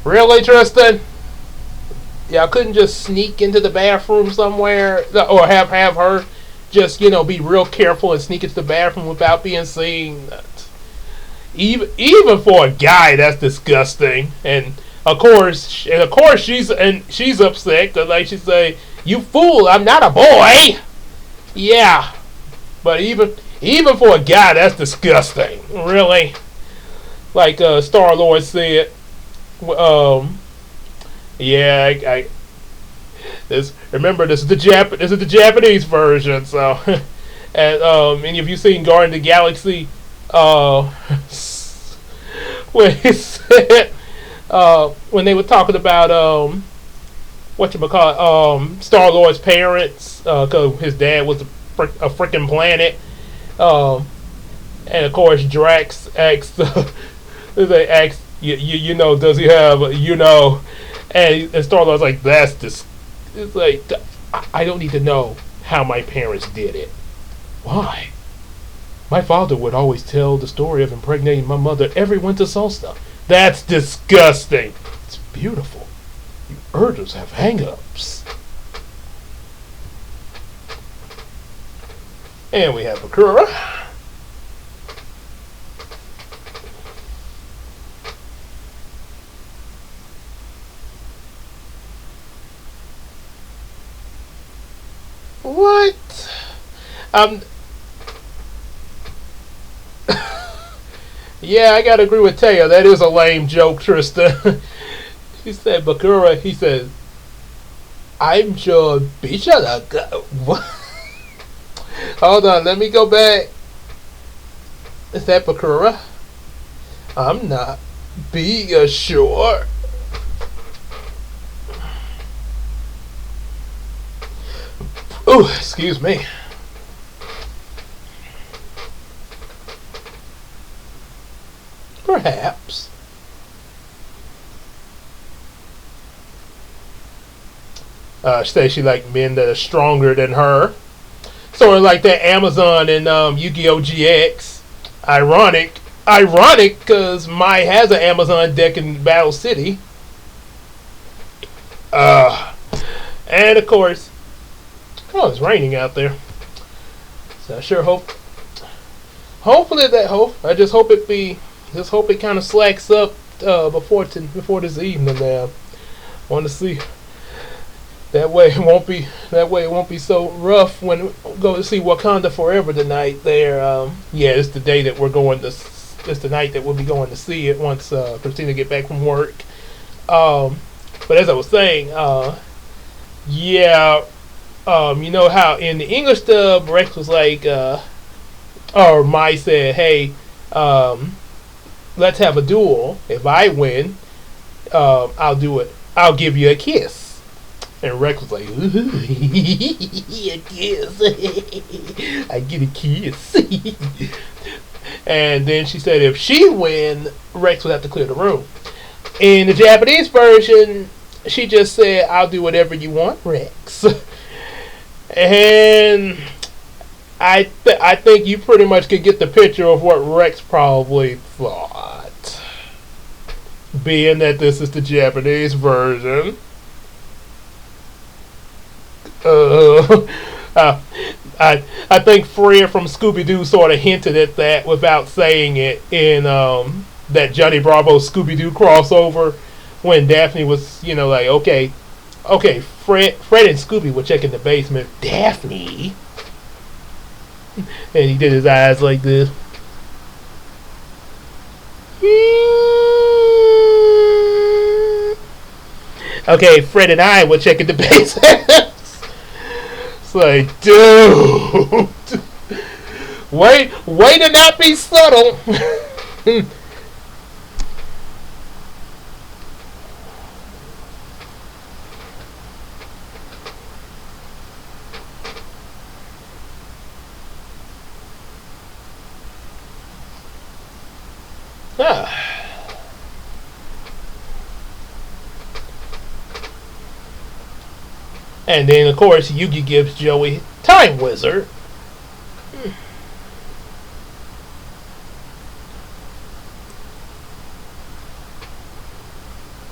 [SPEAKER 1] really, Tristan? Yeah, I couldn't just sneak into the bathroom somewhere, or have her just be real careful and sneak into the bathroom without being seen. Even for a guy, that's disgusting. And of course, she's upset because she say, "You fool! I'm not a boy." Yeah, But even for a guy, that's disgusting. Really, like Star Lord said. Um, yeah, this remember this is the Japanese version. So, and any of you seen Guardian of the Galaxy? Uh, when he said when they were talking about Star Lord's parents, because his dad was a freaking planet. Um, and of course, Drax asks, they ask, you know, does he have, you know, and Star Lord's like, that's this. It's like, I don't need to know how my parents did it. Why? My father would always tell the story of impregnating my mother every winter solstice. That's disgusting. It's beautiful. You urgers have hang-ups. And we have Bakura. What? Yeah, I gotta agree with Taya. That is a lame joke, Trista. She said, Bakura, he says, I'm sure Bisha. What? Hold on, let me go back. Is that Bakura? I'm not being sure. Ooh, excuse me. Perhaps. She says she like men that are stronger than her. Sort of like that Amazon and Yu-Gi-Oh! GX. Ironic, because Mai has an Amazon deck in Battle City. And of course, oh, it's raining out there. So I sure hope. Hopefully I just hope it kind of slacks up before this evening. Now, I want to see. That way it won't be so rough when we go to see Wakanda Forever tonight. There, yeah, it's the day that we're going to. It's the night that we'll be going to see it once Christina get back from work. But as I was saying, yeah, you know how in the English dub Rex was like, or Mai said, "Hey, let's have a duel. If I win, I'll do it. I'll give you a kiss." And Rex was like, ooh, a kiss. I get a kiss. And then she said if she win, Rex would have to clear the room. In the Japanese version, she just said, I'll do whatever you want, Rex. And I think you pretty much could get the picture of what Rex probably thought. Being that this is the Japanese version. I think Fred from Scooby-Doo sort of hinted at that without saying it in that Johnny Bravo Scooby-Doo crossover when Daphne was, you know, like, okay, Fred and Scooby were checking the basement. Daphne, and he did his eyes like this. Okay, Fred and I were checking the basement. It's like, dude, way to not be subtle. And then, of course, Yugi gives Joey Time Wizard.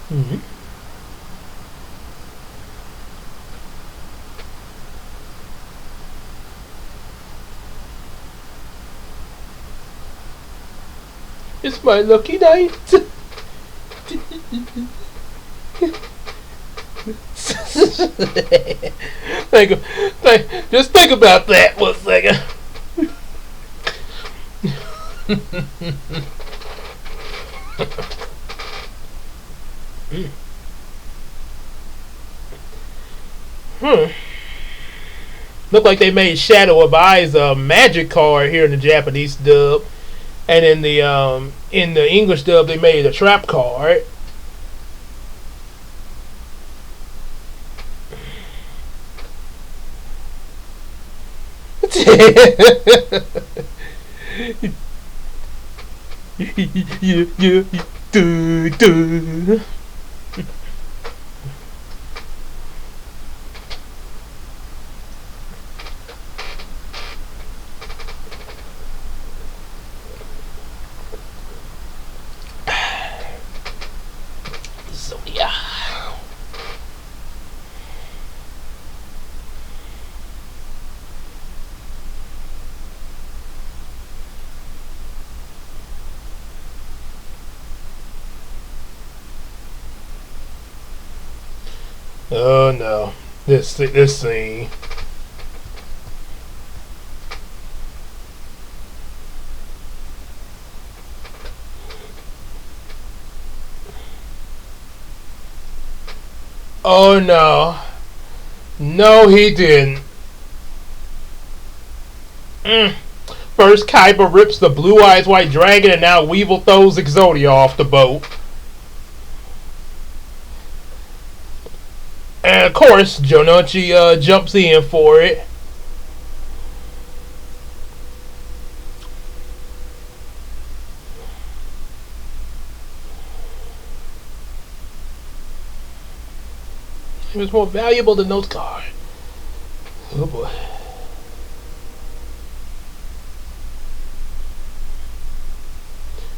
[SPEAKER 1] Mm-hmm. It's my lucky night. Just think about that one second. Hmm. Look like they made Shadow of Eyes a magic card here in the Japanese dub, and in the English dub they made a trap card. You do. So yeah. Oh no, this scene. Oh no, no he didn't. Mm. First Kaiba rips the blue eyes white dragon, and now Weevil throws Exodia off the boat. And of course, Jonochi jumps in for it. It was more valuable than those cards. Oh boy.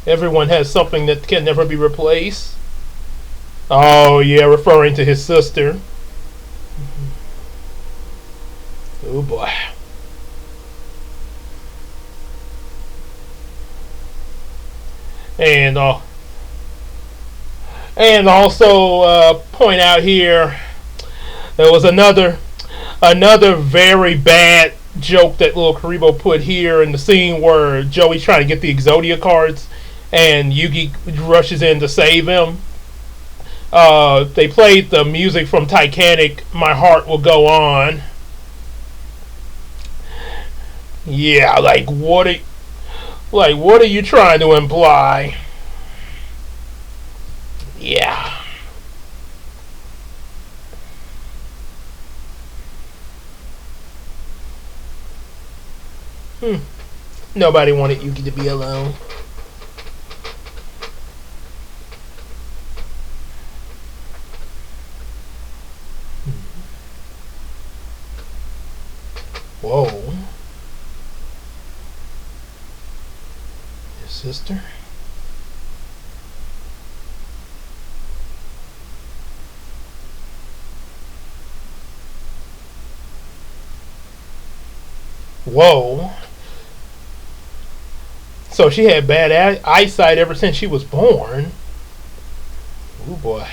[SPEAKER 1] Everyone has something that can never be replaced. Oh yeah, referring to his sister. Oh boy. And point out here there was another very bad joke that little Karibo put here in the scene where Joey's trying to get the Exodia cards and Yugi rushes in to save him. They played the music from Titanic, My Heart Will Go On. Yeah, what are you trying to imply? Yeah. Nobody wanted Yuki to be alone. Whoa. His sister? Whoa. So she had bad eyesight ever since she was born. Oh boy.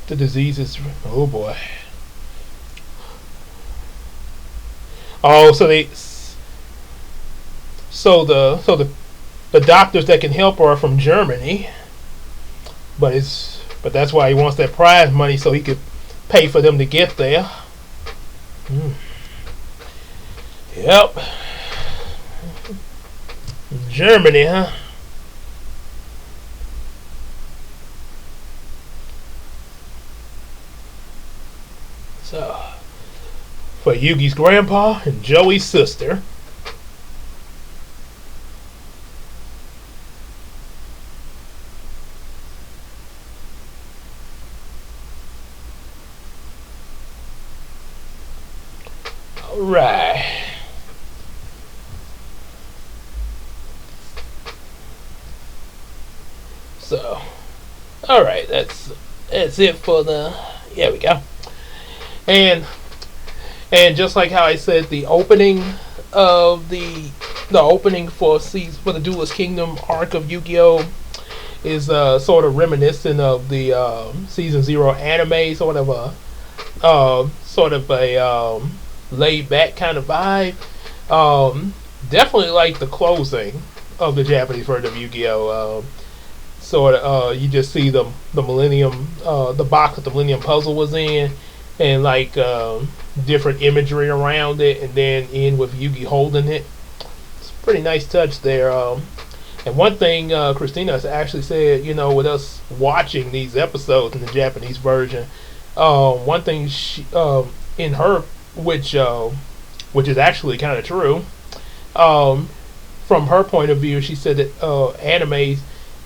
[SPEAKER 1] The disease is, oh boy. Oh, the doctors that can help her are from Germany, but that's why he wants that prize money so he could pay for them to get there. Yep. Germany, huh? So, for Yugi's grandpa and Joey's sister. Alright. So, alright, that's it for the, there we go. And just like how I said, the opening of the opening for the Duelist Kingdom arc of Yu-Gi-Oh is sort of reminiscent of the season 0 anime, sort of a laid back kind of vibe. Definitely like the closing of the Japanese version of Yu-Gi-Oh. Sort of, you just see the Millennium, the box that the Millennium Puzzle was in, and like different imagery around it, and then end with Yugi holding it. It's a pretty nice touch there. And one thing Christina has actually said, with us watching these episodes in the Japanese version, one thing she, in her, which is actually kind of true, from her point of view, she said that anime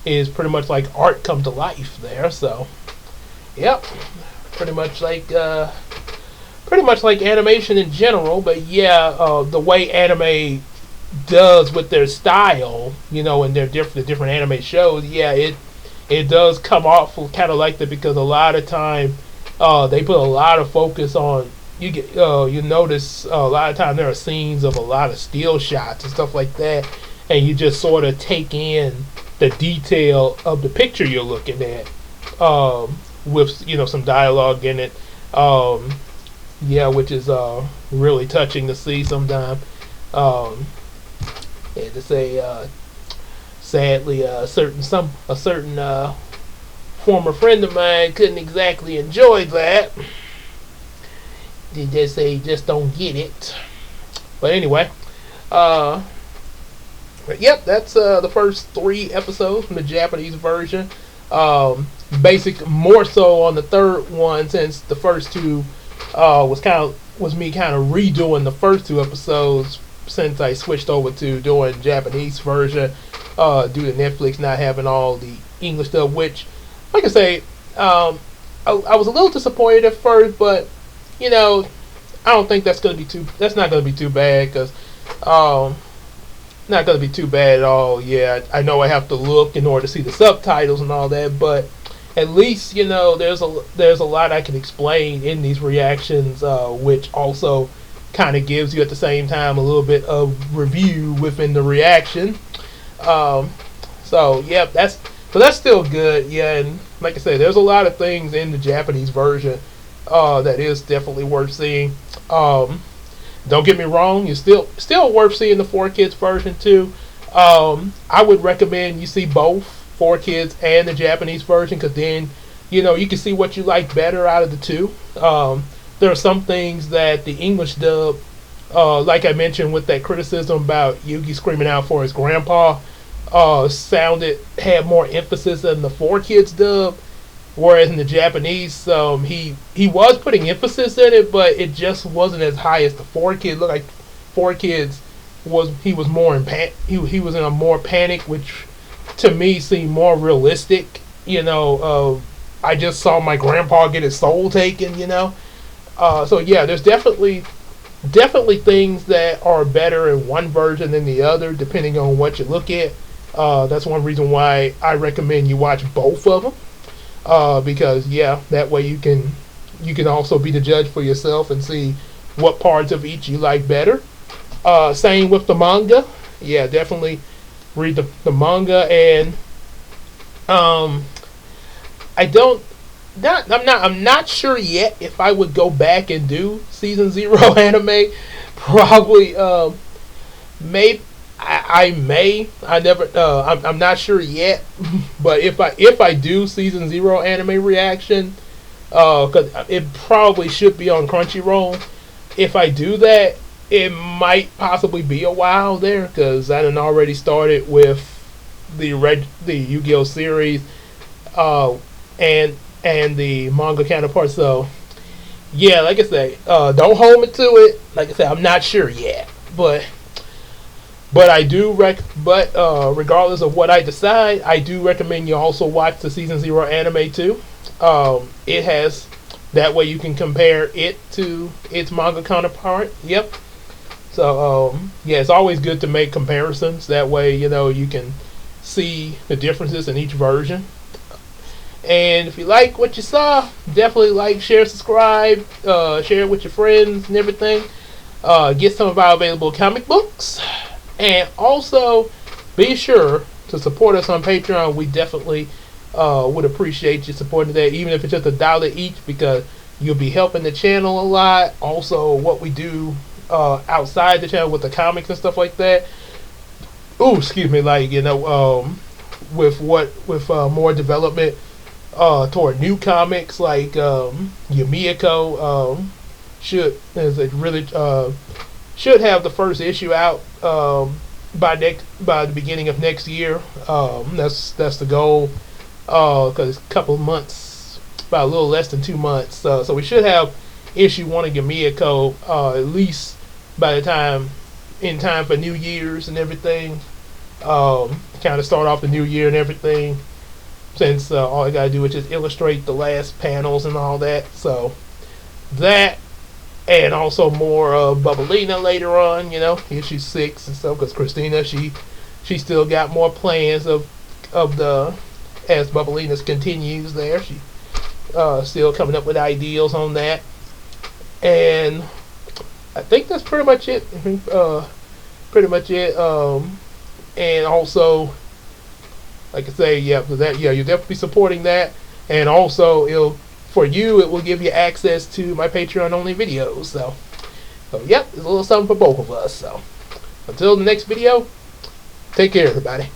[SPEAKER 1] is pretty much like art come to life there. So, yep, pretty much like animation in general. But yeah, the way anime does with their style, and their different anime shows, yeah, it does come off kind of like that, because a lot of time they put a lot of focus on. You notice a lot of time there are scenes of a lot of still shots and stuff like that, and you just sort of take in the detail of the picture you're looking at, with some dialogue in it, yeah, which is really touching to see sometimes. And to say, sadly, a certain former friend of mine couldn't exactly enjoy that. They just say he just don't get it. But anyway, yep, that's the first 3 episodes from the Japanese version. More so on the third one, since the first 2 was me kind of redoing the first 2 episodes, since I switched over to doing Japanese version due to Netflix not having all the English stuff. Which, like I say, I was a little disappointed at first, but I don't think that's not gonna be too bad, because not gonna be too bad at all. Yeah, I know I have to look in order to see the subtitles and all that, but at least there's a lot I can explain in these reactions, which also kind of gives you at the same time a little bit of review within the reaction. So yeah, that's still good. Yeah, and like I said, there's a lot of things in the Japanese version that is definitely worth seeing. Don't get me wrong, it's still worth seeing the 4Kids version too. I would recommend you see both 4Kids and the Japanese version, because then you can see what you like better out of the two. There are some things that the English dub, like I mentioned with that criticism about Yugi screaming out for his grandpa, had more emphasis than the 4Kids dub. Whereas in the Japanese, he was putting emphasis in it, but it just wasn't as high as the 4Kids. Looked like 4Kids was more he was in a more panic, which to me seemed more realistic. I just saw my grandpa get his soul taken. So yeah, there's definitely things that are better in one version than the other, depending on what you look at. That's one reason why I recommend you watch both of them. Because yeah, that way you can also be the judge for yourself and see what parts of each you like better. Same with the manga. Yeah, definitely read the manga, and I'm not sure yet if I would go back and do season 0 anime. Probably, maybe. I may. I'm not sure yet. But if I do season 0 anime reaction, because it probably should be on Crunchyroll. If I do that, it might possibly be a while there, because I done already started with the Yugioh series, and the manga counterpart. So yeah, like I say, don't hold me to it. Like I said, I'm not sure yet, but I do regardless of what I decide, I do recommend you also watch the season 0 anime too. It has, that way you can compare it to its manga counterpart. Yep. So yeah, it's always good to make comparisons. That way you can see the differences in each version. And if you like what you saw, definitely like, share, subscribe, share it with your friends and everything. Get some of our available comic books. And also, be sure to support us on Patreon, we definitely would appreciate you supporting that, even if it's just $1 each, because you'll be helping the channel a lot. Also, what we do outside the channel with the comics and stuff like that. Ooh, excuse me, like, you know, with more development toward new comics, like Yumeko should have the first issue out by the beginning of next year. That's the goal, because it's a couple of months, about a little less than 2 months. So we should have issue 1 of Yumeko at least by the time, in time for New Year's and everything. Kind of start off the new year and everything, since all I gotta do is just illustrate the last panels and all that. So that, and also more of Bubblina later on, you know, issue 6 and stuff, because Christina, she still got more plans of the, as Bubblina's continues there. She still coming up with ideals on that. And I think that's pretty much it. And also, like I say, yeah, for that, yeah, you'll definitely be supporting that. And also, it will give you access to my Patreon only videos. So yep, there's a little something for both of us. So until the next video, take care, everybody.